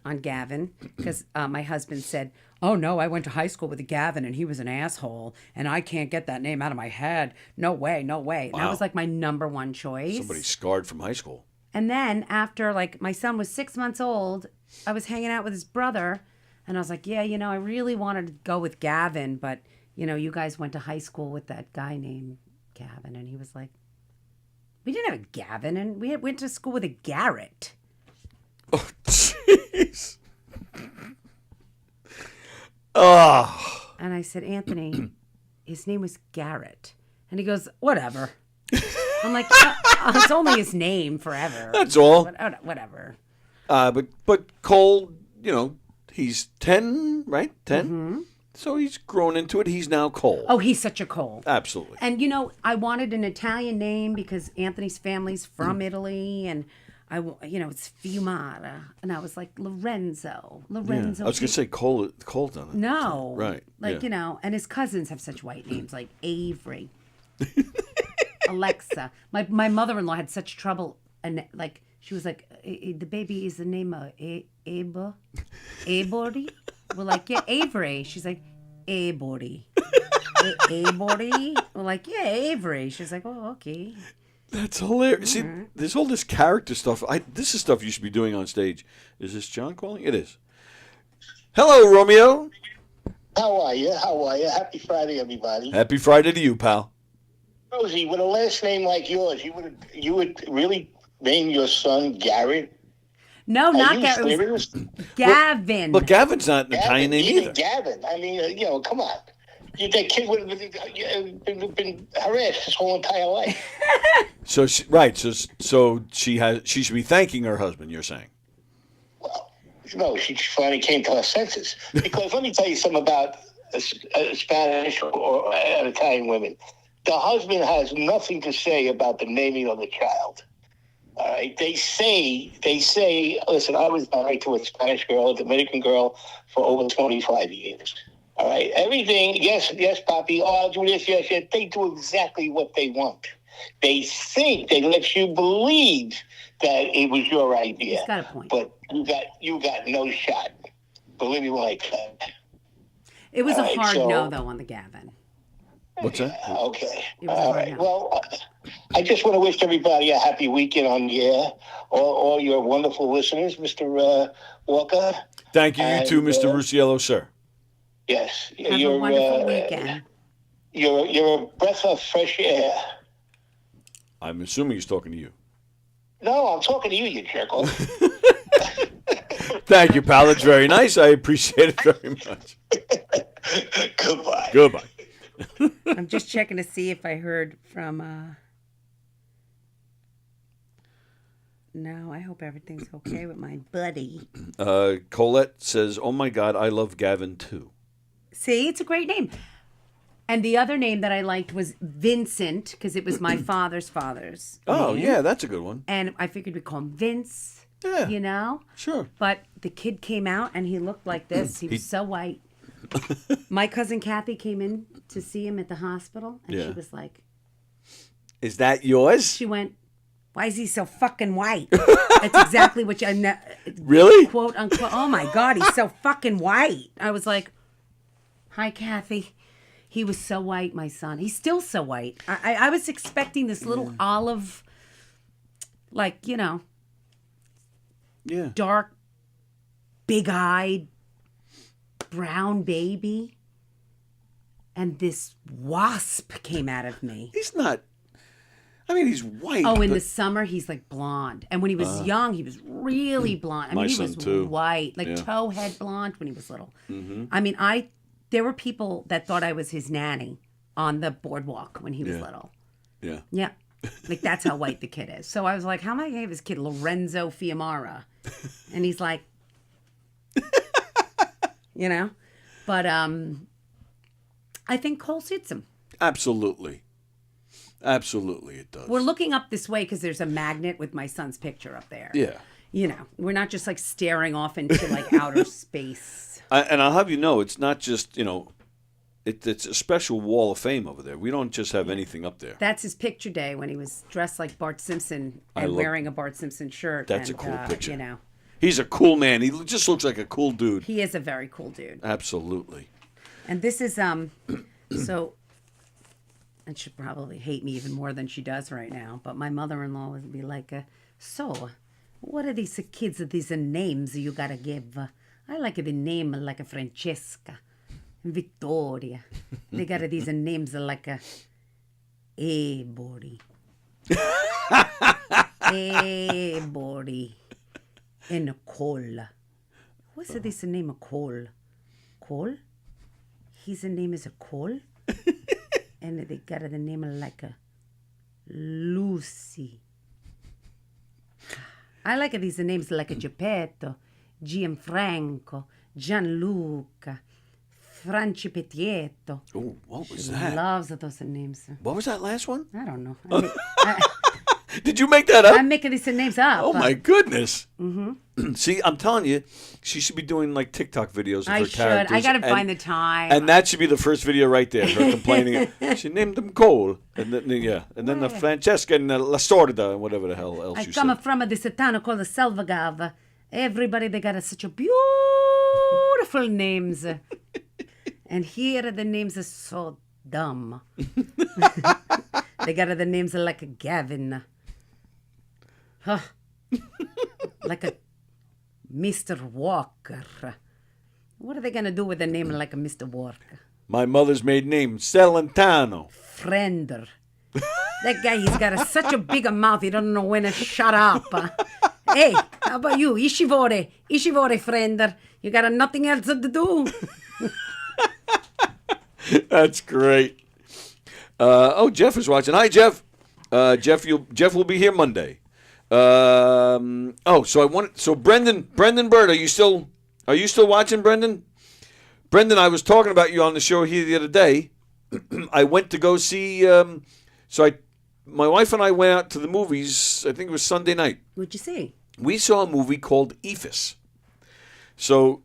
on Gavin because my husband said, oh, no, I went to high school with a Gavin and he was an asshole and I can't get that name out of my head. No way, no way. Wow. And that was like my number one choice. Somebody scarred from high school. And then after like my son was 6 months old, I was hanging out with his brother and I was like, yeah, I really wanted to go with Gavin, but, you guys went to high school with that guy named Gavin. And he was like, we didn't have a Gavin and we went to school with a Garrett. Oh, jeez. Oh. And I said, Anthony, his name was Garrett. And he goes, whatever. I'm like, it's only his name forever. That's all. Whatever. But Cole, he's 10, right? 10? Mm-hmm. So he's grown into it. He's now Cole. Oh, he's such a Cole. Absolutely. And, I wanted an Italian name because Anthony's family's from Italy. And, it's Fiumara. And I was like, Lorenzo. Yeah. I was going to say Cole done it. No. Right. Like, and his cousins have such white names like Avery. Alexa. My mother-in-law had such trouble, and like she was like, the baby is the name of Aba, Abory. We're like, yeah, Avery. She's like, Abory. Abory. We're like, yeah, Avery. She's like, oh, okay. That's hilarious. Mm-hmm. See, there's all this character stuff. This is stuff you should be doing on stage. Is this John calling? It is. Hello, Romeo. How are you? Happy Friday, everybody. Happy Friday to you, pal. Rosie, with a last name like yours, you would really name your son Garrett? No, not Garrett. It was Gavin. But Gavin's not an Italian name either. Gavin. I mean, come on. That kid would have been harassed his whole entire life. So she should be thanking her husband. You're saying? Well, no, she finally came to her senses. Because let me tell you something about Spanish or Italian women. The husband has nothing to say about the naming of the child. All right. They say, listen, I was married to a Spanish girl, a Dominican girl for over 25 years. All right. Everything, yes, Papi. Oh, I'll do this, yes. They do exactly what they want. They think they let you believe that it was your idea. He's got a point. But you got no shot. Believe me like that. It was a hard no, though, on the Gavin. What's that? Okay. All right. Well, I just want to wish everybody a happy weekend on the air. All your wonderful listeners, Mr. Walker. Thank you. You too, Mr. Rusiello, sir. Yes. Have a wonderful weekend. You're a breath of fresh air. I'm assuming he's talking to you. No, I'm talking to you, you jerk off. Thank you, pal. That's very nice. I appreciate it very much. Goodbye. Goodbye. I'm just checking to see if I heard from. No, I hope everything's okay with my buddy. Colette says, "Oh my God, I love Gavin too." See, it's a great name. And the other name that I liked was Vincent because it was my father's Oh, name. yeah, that's a good one. And I figured we'd call him Vince. Yeah. You know? Sure. But the kid came out and he looked like this. He was so white. My cousin Kathy came in to see him at the hospital and she was like, Is that yours? she went, why is he so fucking white? That's exactly what you... Really? Quote, unquote. Oh, my God, he's so fucking white. I was like, hi, Kathy. He was so white, my son. He's still so white. I was expecting this little olive, like, you know, dark, big-eyed, brown baby. And this wasp came out of me. He's not... I mean, he's white. Oh, in but- the summer, he's like blonde. And when he was young, he was really blonde. I My mean, he son, was too. white, like Yeah. towhead blonde when he was little. Mm-hmm. I mean, there were people that thought I was his nanny on the boardwalk when he was little. Yeah. Yeah. Like, that's how white the kid is. So I was like, how am I going to give this kid Lorenzo Fiumara? And he's like, you know? But I think Cole suits him. Absolutely. Absolutely, it does. We're looking up this way because there's a magnet with my son's picture up there. Yeah. You know, we're not just like staring off into like outer space. And I'll have you know, it's not just, you know, it's a special wall of fame over there. We don't just have anything up there. That's his picture day when he was dressed like Bart Simpson I and love- wearing a Bart Simpson shirt. That's and, a cool picture. You know, He's a cool man. He just looks like a cool dude. he is a very cool dude. Absolutely. And this is so. And she'll probably hate me even more than she does right now. But my mother-in-law would be like, so, what are these kids, these names you gotta give? I like the name like a Francesca, Victoria. They got these names like a Ebori. Ebori. And Cole. What's this name of Cole? Cole? His name is a Cole? And they got the name like a Lucy. I like these names like a Geppetto, Gianfranco, Gianluca, Franci Pettietto. Oh, what was She that? loves those names. What was that last one? I don't know. Did you make that up? I'm making these names up. Oh, my goodness. Mm-hmm. See, I'm telling you, she should be doing like TikTok videos of I her should. characters. I got to and- find the time. And that should be the first video right there. Her complaining. She named him Cole, and then the Francesca and La Sorda, and whatever the hell else I you come said. from this town called Salvagav. Everybody, they got such a beautiful names. And here the names are so dumb. They got the names like Gavin. Huh. Like a Mr. Walker. What are they going to do with a name like a Mr. Walker? My mother's maiden name, Celentano. Friender. That guy, he's got such a big mouth, he don't know when to shut up. Hey, how about you? Ishivore, Friender. You got nothing else to do? That's great. Jeff is watching. Hi, Jeff. Jeff will be here Monday. So Brendan Bird, are you still watching, Brendan? Brendan, I was talking about you on the show here the other day. I went to go see. My wife and I went out to the movies. I think it was Sunday night. What'd you see? We saw a movie called Ephus. So,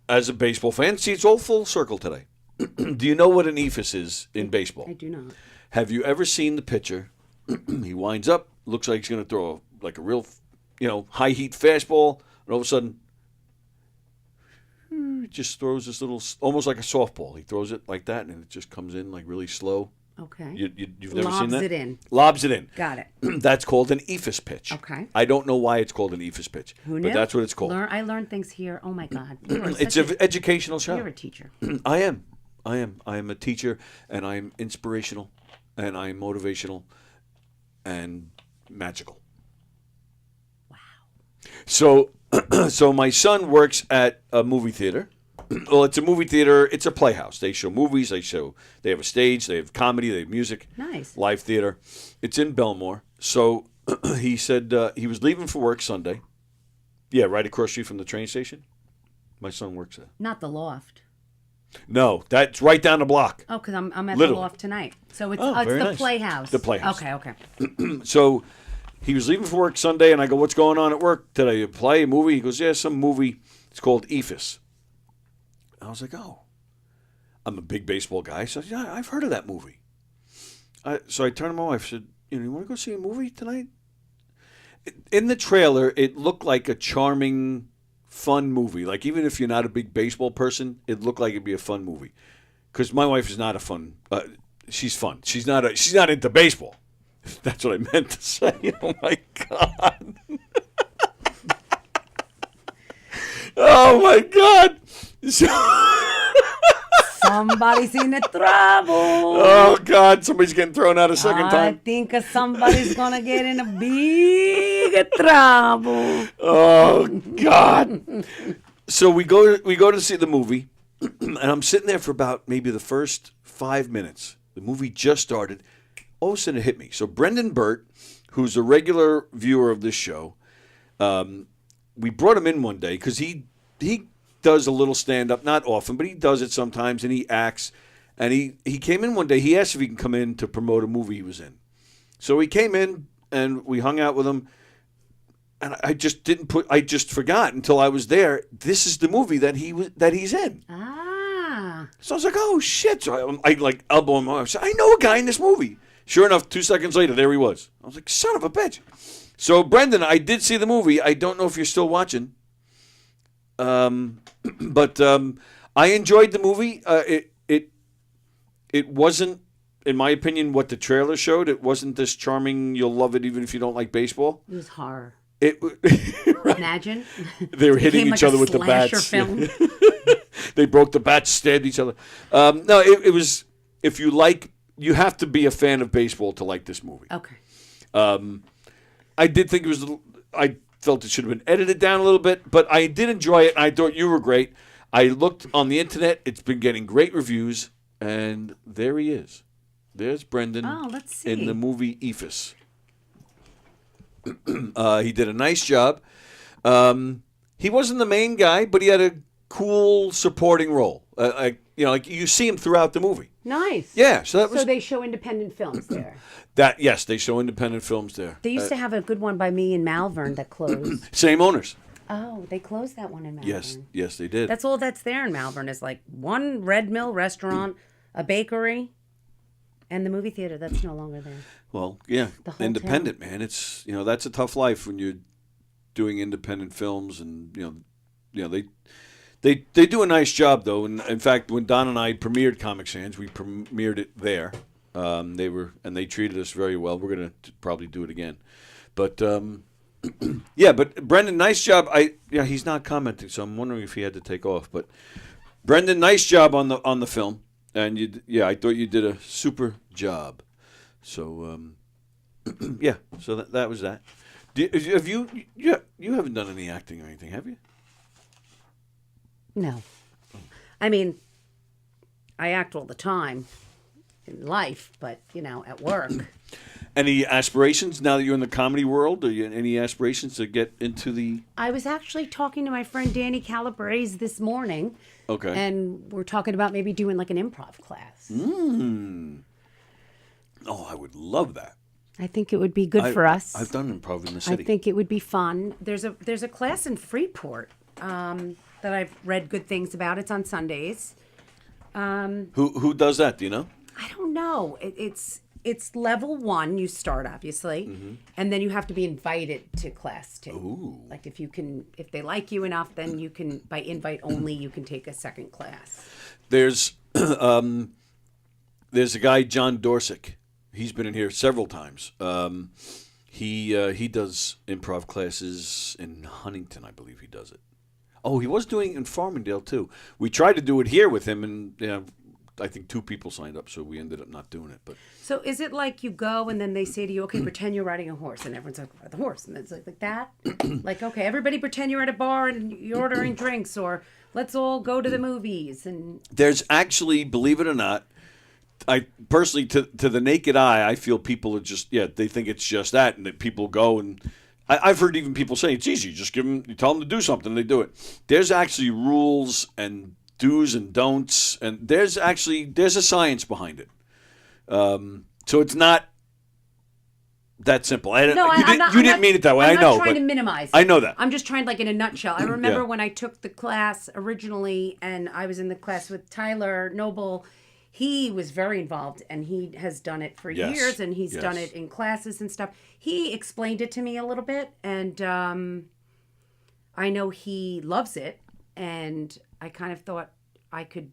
as a baseball fan, see, it's all full circle today. Do you know what an Ephus is in baseball? I do not. Have you ever seen the pitcher? He winds up, looks like he's going to throw a real, high heat fastball, and all of a sudden, he just throws this little, almost like a softball. He throws it like that, and it just comes in like really slow. Okay. You've never seen that? Lobs it in. Lobs it in. Got it. That's called an Ephus pitch. Okay. I don't know why it's called an Ephus pitch, Who knew? but that's what it's called. I learned things here. Oh, my God. You are It's such an educational show. You're a teacher. I am a teacher, and I'm inspirational, and I'm motivational, and magical. Wow. So my son works at a movie theater. Well, it's a movie theater. It's a playhouse. They show movies. They have a stage. They have comedy. They have music. Nice. Live theater. It's in Belmore. So he said he was leaving for work Sunday. Yeah, right across the street from the train station. My son works there. Not the loft. No, that's right down the block. Oh, because I'm at Literally. the loft tonight. So it's very the nice. Playhouse. The Playhouse. Okay. So he was leaving for work Sunday, and I go, "What's going on at work today? You play a movie?" He goes, "Yeah, some movie. It's called Ephus." I was like, "Oh." I'm a big baseball guy, so yeah, I've heard of that movie. So I turned to my wife and said, you want to go see a movie tonight? In the trailer, it looked like a charming, fun movie. Like, even if you're not a big baseball person, it looked like it'd be a fun movie. Because my wife is not a fun. She's fun. She's not into baseball. That's what I meant to say. Oh my God. Oh my God. Somebody's in a trouble. Oh God, somebody's getting thrown out a second time. I think somebody's gonna get in a big trouble. Oh God. So we go to see the movie, and I'm sitting there for about maybe the first 5 minutes. The movie just started. All of a sudden it hit me. So Brendan Burt, who's a regular viewer of this show, we brought him in one day because he does a little stand-up, not often, but he does it sometimes, and he acts. And he came in one day. He asked if he can come in to promote a movie he was in. So he came in, and we hung out with him. And I just forgot until I was there. This is the movie that he's in. Ah. So I was like, oh, shit. So I like elbow him. I said, I know a guy in this movie. Sure enough, 2 seconds later, there he was. I was like, son of a bitch. So, Brendan, I did see the movie. I don't know if you're still watching. But I enjoyed the movie. It wasn't, in my opinion, what the trailer showed. It wasn't this charming, you'll love it even if you don't like baseball. It was horror. Right. Imagine. They were hitting each other with the bats. Film. They broke the bats, stabbed each other. No, it was, if you like, you have to be a fan of baseball to like this movie. Okay. I did think it was, I felt it should have been edited down a little bit, but I did enjoy it, and I thought you were great. I looked on the internet. It's been getting great reviews, and there he is. There's Brendan let's see. in the movie Ephus. He did a nice job. He wasn't the main guy, but he had a cool supporting role. Like you see him throughout the movie. Nice. Yeah, so that was. So they show independent films there. Yes, they show independent films there. They used to have a good one by me in Malvern that closed. Same owners. Oh, they closed that one in Malvern. Yes, they did. That's all that's there in Malvern is like one Red Mill restaurant, a bakery, and the movie theater. That's no longer there. Well, yeah, The whole independent, man. It's that's a tough life when you're doing independent films, and they do a nice job though. And in fact, when Don and I premiered Comic Sans, we premiered it there. They treated us very well. We're gonna probably do it again, but yeah. But Brendan, nice job. He's not commenting, so I'm wondering if he had to take off. But Brendan, nice job on the film, and I thought you did a super job. So yeah. So that was that. Have you haven't done any acting or anything, have you? No. I mean, I act all the time in life, but, at work. Any aspirations now that you're in the comedy world? Are you any aspirations to get into the... I was actually talking to my friend Danny Calabrese this morning. Okay. And we're talking about maybe doing like an improv class. Oh, I would love that. I think it would be good for us. I've done improv in the city. I think it would be fun. There's a class in Freeport that I've read good things about. It's on Sundays. Who does that? Do you know? I don't know. It's level 1. You start obviously, and then you have to be invited to class 2. Ooh. Like if they like you enough, then you can, by invite only, you can take a second class. There's a guy, John Dorsick. He's been in here several times. He does improv classes in Huntington, I believe he does it. Oh, he was doing it in Farmingdale too. We tried to do it here with him, and I think 2 people signed up, so we ended up not doing it. But so is it like you go and then they say to you, okay, pretend you're riding a horse, and everyone's like, the horse, and it's like that? Like, okay, everybody pretend you're at a bar and you're ordering drinks, or let's all go to the movies. And there's actually, believe it or not, I personally, to the naked eye, I feel people are just, they think it's just that, and that people go and I've heard even people say it's easy. Just you tell them to do something, they do it. There's actually rules and do's and don'ts, and there's a science behind it. So it's not that simple. You didn't mean it that way. I'm I know. not trying but to minimize it. I know that. I'm just trying, like, in a nutshell. I remember Yeah. when I took the class originally, and I was in the class with Tyler Noble. He was very involved, and he has done it for Yes. years, and he's done Yes. it in classes and stuff. He explained it to me a little bit, and I know he loves it, and I kind of thought I could,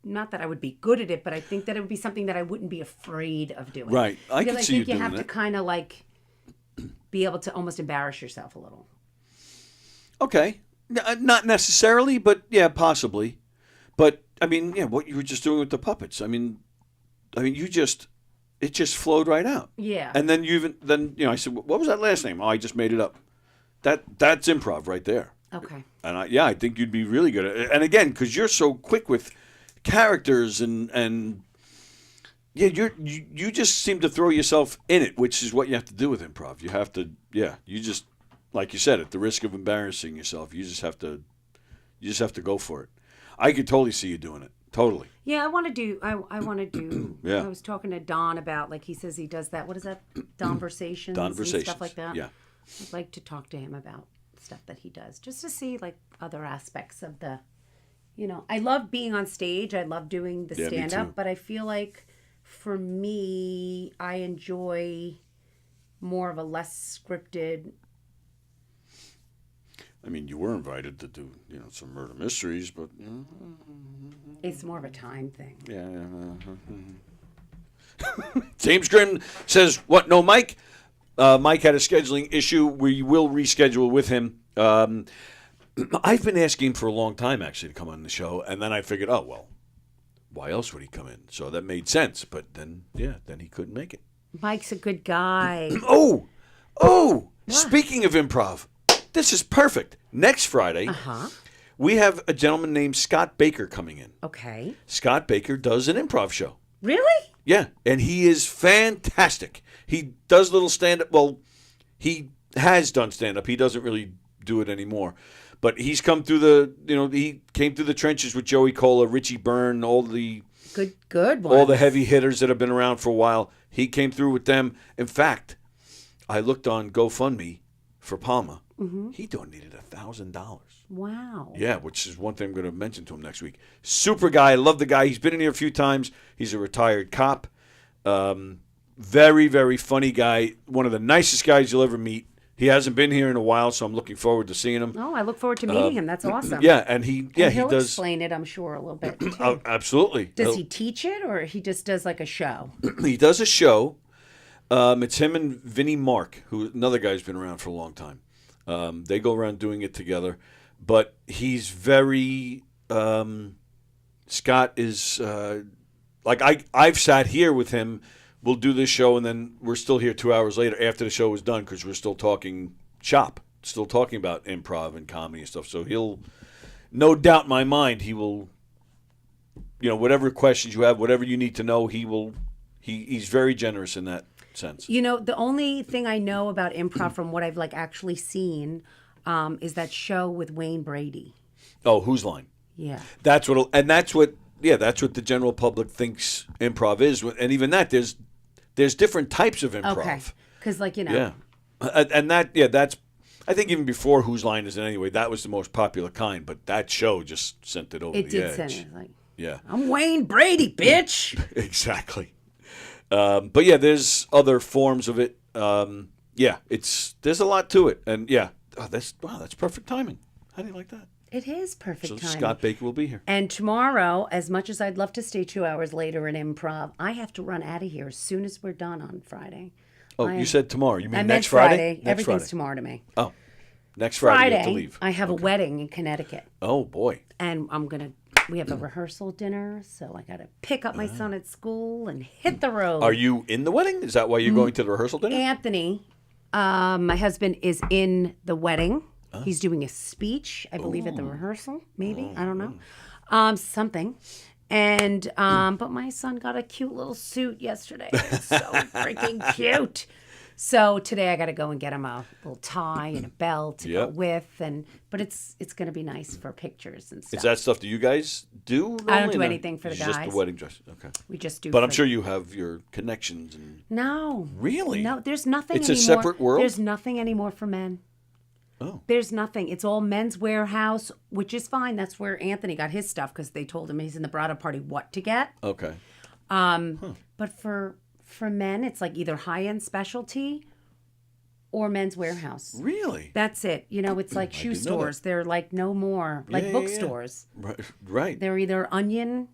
not that I would be good at it, but I think that it would be something that I wouldn't be afraid of doing. Right. I Because can see you think you doing have to it. kind of like be able to almost embarrass yourself a little. Okay. Not necessarily, but yeah, possibly. But I mean, yeah, what you were just doing with the puppets. I mean, it just flowed right out. Yeah. And then I said, what was that last name? Oh, I just made it up. That's improv right there. Okay. And I think you'd be really good at it. And again, because you're so quick with characters and yeah, you just seem to throw yourself in it, which is what you have to do with improv. You have to, you just, like you said, at the risk of embarrassing yourself, you just have to go for it. I could totally see you doing it. Totally. Yeah, I want to do. I want to do. Yeah. I was talking to Don about, like, he says he does that. What is that? Donversations and stuff like that. Yeah. I'd like to talk to him about stuff that he does, just to see, like, other aspects of the. I love being on stage. I love doing the Yeah, me stand up, too. but I feel like for me, I enjoy more of a less scripted. I mean, you were invited to do, some murder mysteries, but It's more of a time thing. yeah. James Grim says, "What? No, Mike? Mike had a scheduling issue. We will reschedule with him. I've been asking him for a long time, actually, to come on the show, and then I figured, oh well, why else would he come in? So that made sense. But then he couldn't make it. Mike's a good guy. Oh! Speaking of improv, this is perfect. Next Friday, we have a gentleman named Scott Baker coming in. Okay. Scott Baker does an improv show. Really? Yeah, and he is fantastic. He does little stand-up. Well, he has done stand-up. He doesn't really do it anymore. But he's come through he came through the trenches with Joey Cola, Richie Byrne, all the good ones. all the heavy hitters that have been around for a while. He came through with them. In fact, I looked on GoFundMe for Palma. Mm-hmm. He donated $1,000. Wow. Yeah, which is one thing I'm going to mention to him next week. Super guy. I love the guy. He's been in here a few times. He's a retired cop. Very, very funny guy. One of the nicest guys you'll ever meet. He hasn't been here in a while, so I'm looking forward to seeing him. Oh, I look forward to meeting him. That's awesome. Yeah, and he he'll does explain it, I'm sure, a little bit too. Oh, absolutely. Does he teach it, or he just does like a show? He does a show. It's him and Vinnie Mark, who another guy's been around for a long time. They go around doing it together, but he's very. Scott is I've sat here with him. We'll do this show, and then we're still here 2 hours later after the show is done because we're still talking shop, still talking about improv and comedy and stuff. So he'll, no doubt in my mind, he will, whatever questions you have, whatever you need to know, he will. He's very generous in that sense. The only thing I know about improv from what I've actually seen is that show with Wayne Brady. Oh, Whose Line? Yeah. That's what the general public thinks improv is, and even that there's different types of improv. Okay. Because Yeah, and that's I think even before Whose Line Is It Anyway, that was the most popular kind, but that show just sent it over the edge. It did send it yeah. I'm Wayne Brady, bitch. Exactly. But yeah, there's other forms of it. There's a lot to it, and that's perfect timing. How do you like that? It is perfect So timing. Scott Baker will be here. And tomorrow, as much as I'd love to stay 2 hours later in improv, I have to run out of here as soon as we're done on Friday. Oh, you said tomorrow. You mean I next meant Friday? Next Everything's Friday. tomorrow to me. Oh, next Friday you have to leave. I have a wedding in Connecticut. Oh boy. And we have a rehearsal dinner, so I got to pick up my son at school and hit the road. Are you in the wedding? Is that why you're going to the rehearsal dinner? Anthony, my husband, is in the wedding. He's doing a speech, I believe, at the rehearsal. Maybe I don't know, something. And but my son got a cute little suit yesterday. It's so freaking cute. So today I got to go and get him a little tie and a belt to go with, but it's going to be nice for pictures and stuff. Is that stuff that you guys do? I don't do anything for the Just guys. the wedding dress. Okay. We just do. But I'm sure you have your connections and. No. Really? No, there's nothing. It's anymore. a separate world. There's nothing anymore for men. Oh. There's nothing. It's all Men's Warehouse, which is fine. That's where Anthony got his stuff because they told him he's in the bridal party what to get. Okay. But for men, it's like either high-end specialty or Men's Warehouse. Really? That's it. You know, it's like shoe didn't know that. stores. They're like no more like bookstores. Right. They're either onion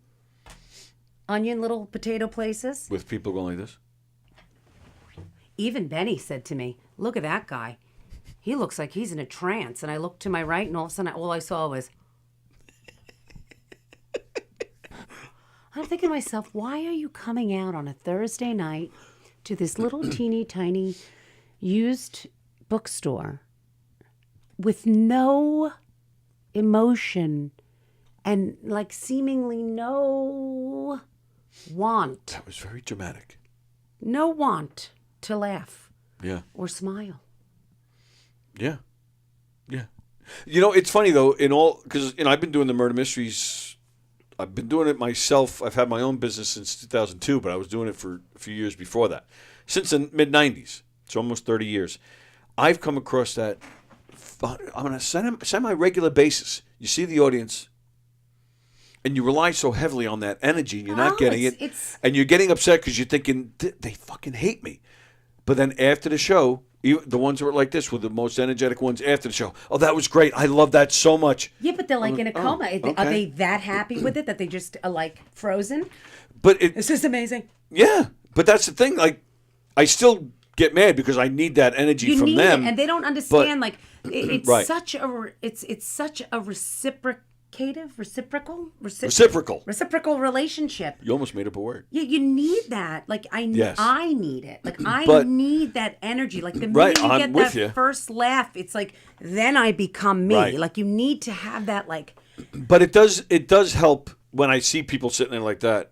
little potato places. With people going like this? Even Benny said to me, "Look at that guy. He looks like he's in a trance." And I looked to my right, and all of a sudden, all I saw was. I'm thinking to myself, why are you coming out on a Thursday night to this little teeny tiny used bookstore with no emotion and like seemingly no want? That was very dramatic. No want to laugh. Yeah. Or smile. Yeah. Yeah. You know, it's funny though, because I've been doing the murder mysteries. I've been doing it myself. I've had my own business since 2002, but I was doing it for a few years before that. Since the mid-90s. It's almost 30 years. I've come across that on a semi-regular basis. You see the audience, and you rely so heavily on that energy, and you're not getting it. And you're getting upset because you're thinking, they fucking hate me. But then after the show, the ones that were like this were the most energetic ones after the show. Oh, that was great. I love that so much. Yeah, but they're like in a coma. okay. Are they that happy with it that they just are like frozen? But This is amazing. Yeah, but that's the thing. Like, I still get mad because I need that energy from them. It, and they don't understand. Like it's Right. such a it's such a reciprocal relationship. You almost made up a word. Yeah, you need that. Like I need it. Like I need that energy. Like the minute you I'm get with that you. first laugh, it's like then I become me. Right. Like you need to have that. Like But it does help when I see people sitting there like that.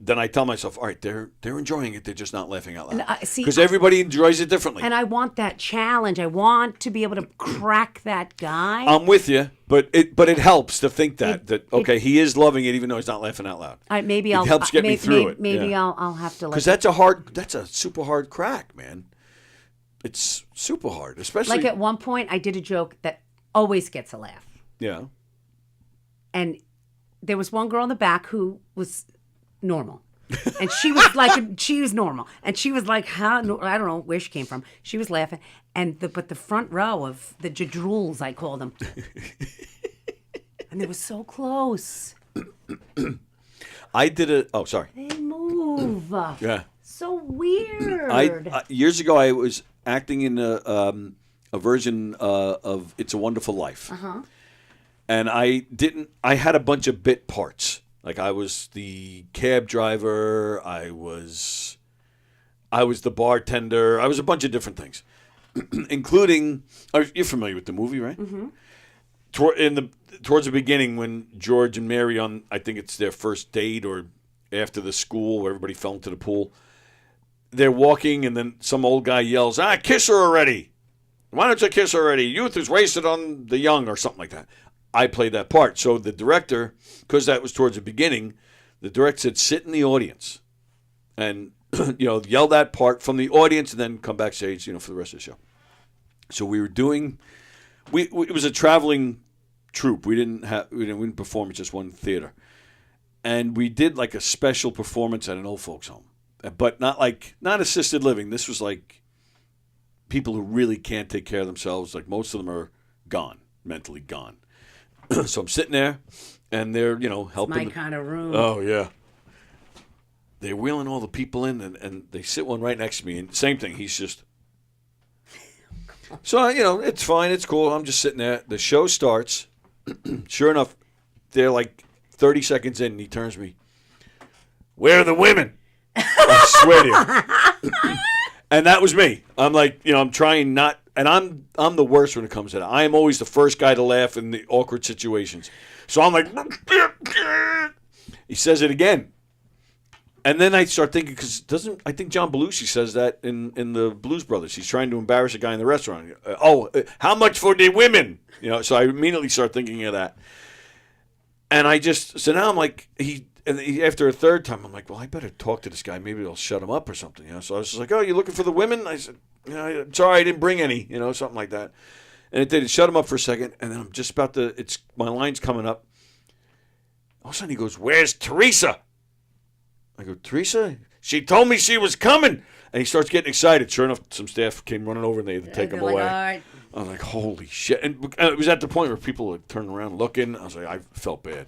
Then I tell myself, all right, they're enjoying it. They're just not laughing out loud. Because everybody enjoys it differently. And I want that challenge. I want to be able to crack that guy. I'm with you, but it helps to think that he is loving it even though he's not laughing out loud. Maybe I'll It helps get me through it. Maybe yeah. I'll have to. Because that's a super hard crack, man. It's super hard, especially like at one point I did a joke that always gets a laugh. Yeah. And there was one girl in the back who was normal. And she was like, she was normal. And she was like, I don't know where she came from. She was laughing. But the front row of the jadrules, I call them. And they were so close. I did sorry. They move. Yeah. So weird. Years ago, I was acting in a version of It's a Wonderful Life. Uh-huh. And I had a bunch of bit parts. Like I was the cab driver, I was the bartender, I was a bunch of different things, including. You're familiar with the movie, right? Mm-hmm. Towards the beginning, when George and Mary I think it's their first date or after the school where everybody fell into the pool, they're walking and then some old guy yells, "Kiss her already! Why don't you kiss her already? Youth is wasted on the young," or something like that. I played that part. So the director, because that was towards the beginning, the director said, sit in the audience and, yell that part from the audience and then come backstage, for the rest of the show. So we were doing, it was a traveling troupe. We didn't perform at just one theater. And we did like a special performance at an old folks home, but not assisted living. This was like people who really can't take care of themselves. Like most of them are gone, mentally gone. So I'm sitting there, and they're, helping. It's my kind of room. Oh, yeah. They're wheeling all the people in, and they sit one right next to me, and same thing. He's just... So, it's fine. It's cool. I'm just sitting there. The show starts. Sure enough, they're like 30 seconds in, and he turns to me. Where are the women? I swear to you. And that was me. I'm like, I'm trying not... And I'm the worst when it comes to that. I am always the first guy to laugh in the awkward situations. So I'm like, he says it again. And then I start thinking, because I think John Belushi says that in the Blues Brothers. He's trying to embarrass a guy in the restaurant. How much for the women? So I immediately start thinking of that. And so now I'm like, after a third time, I'm like, well, I better talk to this guy. Maybe they'll shut him up or something. So I was just like, oh, you looking for the women? I said, sorry, I didn't bring any, something like that. And it did. It shut him up for a second. And then I'm just about to, my line's coming up. All of a sudden he goes, where's Teresa? I go, Teresa? She told me she was coming. And he starts getting excited. Sure enough, some staff came running over and they had to take him away. All right. I was like, holy shit. And it was at the point where people would turn around looking. I was like, I felt bad.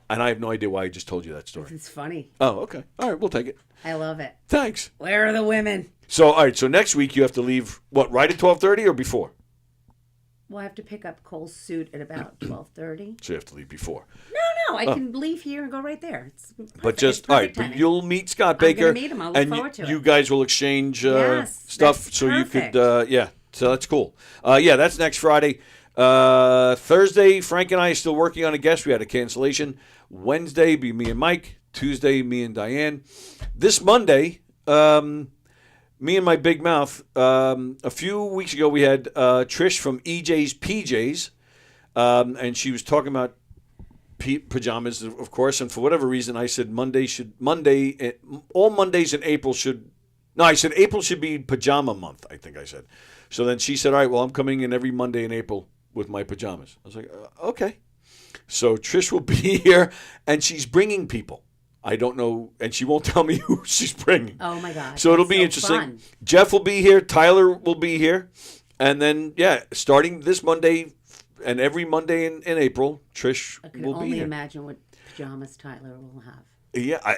And I have no idea why I just told you that story. It's funny. Oh, okay. All right, we'll take it. I love it. Thanks. Where are the women? So, all right, so next week you have to leave, right at 12:30 or before? Well, I have to pick up Cole's suit at about 12:30. So you have to leave before. No, I can leave here and go right there. It's perfect. But just, all right, but you'll meet Scott Baker. I'm going to meet him. I'll look forward to it. You guys will exchange stuff so perfect. you could, so that's cool. That's next Friday. Thursday, Frank and I are still working on a guest. We had a cancellation. Wednesday, be me and Mike. Tuesday, me and Diane. This Monday, me and my big mouth. A few weeks ago, we had Trish from EJ's PJs, and she was talking about pajamas, of course. And for whatever reason, I said all Mondays in April should. No, I said April should be pajama month. I think I said. So then she said, "All right, well, I'm coming in every Monday in April with my pajamas." I was like, "Okay." So Trish will be here, and she's bringing people. I don't know, and she won't tell me who she's bringing. Oh, my God. So it'll be interesting. Fun. Jeff will be here. Tyler will be here. And then, starting this Monday and every Monday in April, Trish will be here. I can only imagine what pajamas Tyler will have. Yeah,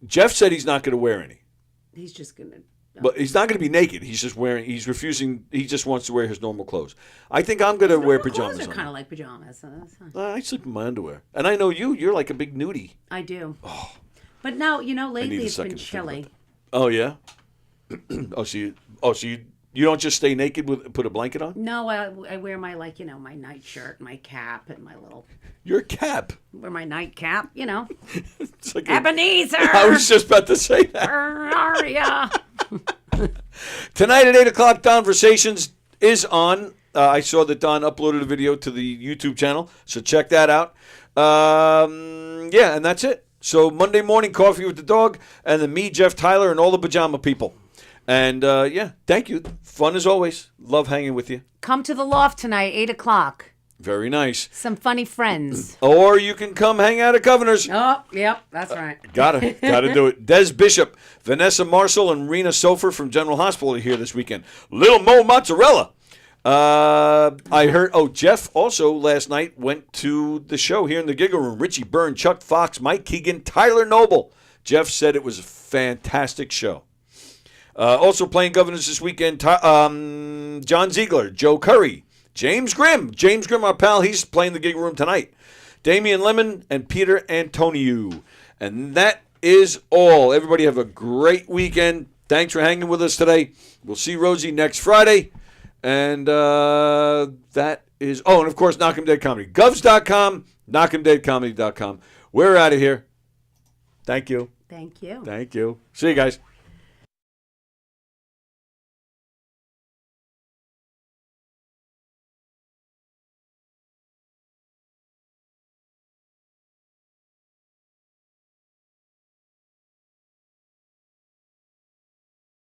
Jeff said he's not going to wear any. He's just going to... But he's not going to be naked. He's refusing. He just wants to wear his normal clothes. I think I'm going to wear pajamas. Clothes are kind of like pajamas. So that's fine. I sleep in my underwear. And I know you're like a big nudie. I do. Oh. But now, lately it's been chilly. Oh, yeah? So you don't just stay naked put a blanket on? No, I wear my, my night shirt, my cap, and my little... Your cap? Wear my night cap, It's like Ebenezer! I was just about to say that. Where are ya? Tonight at 8 o'clock, Conversations is on. I saw that Don uploaded a video to the YouTube channel, so check that out. And that's it. So Monday morning, coffee with the dog, and then me, Jeff, Tyler, and all the pajama people. And, thank you. Fun as always. Love hanging with you. Come to the loft tonight, 8 o'clock. Very nice. Some funny friends. Or you can come hang out at Governor's. Oh, yep, that's right. Gotta do it. Des Bishop, Vanessa Marshall, and Rena Sofer from General Hospital are here this weekend. Little Mo Mozzarella. I heard, Jeff also last night went to the show here in the Giggle Room. Richie Byrne, Chuck Fox, Mike Keegan, Tyler Noble. Jeff said it was a fantastic show. Also playing Governors this weekend, John Ziegler, Joe Curry, James Grimm, our pal, he's playing the Gig Room tonight. Damian Lemon and Peter Antoniou. And that is all. Everybody have a great weekend. Thanks for hanging with us today. We'll see Rosie next Friday. And that is, and of course, Knockem Dead Comedy. Govs.com, KnockemDeadComedy.com. We're out of here. Thank you. Thank you. Thank you. See you guys.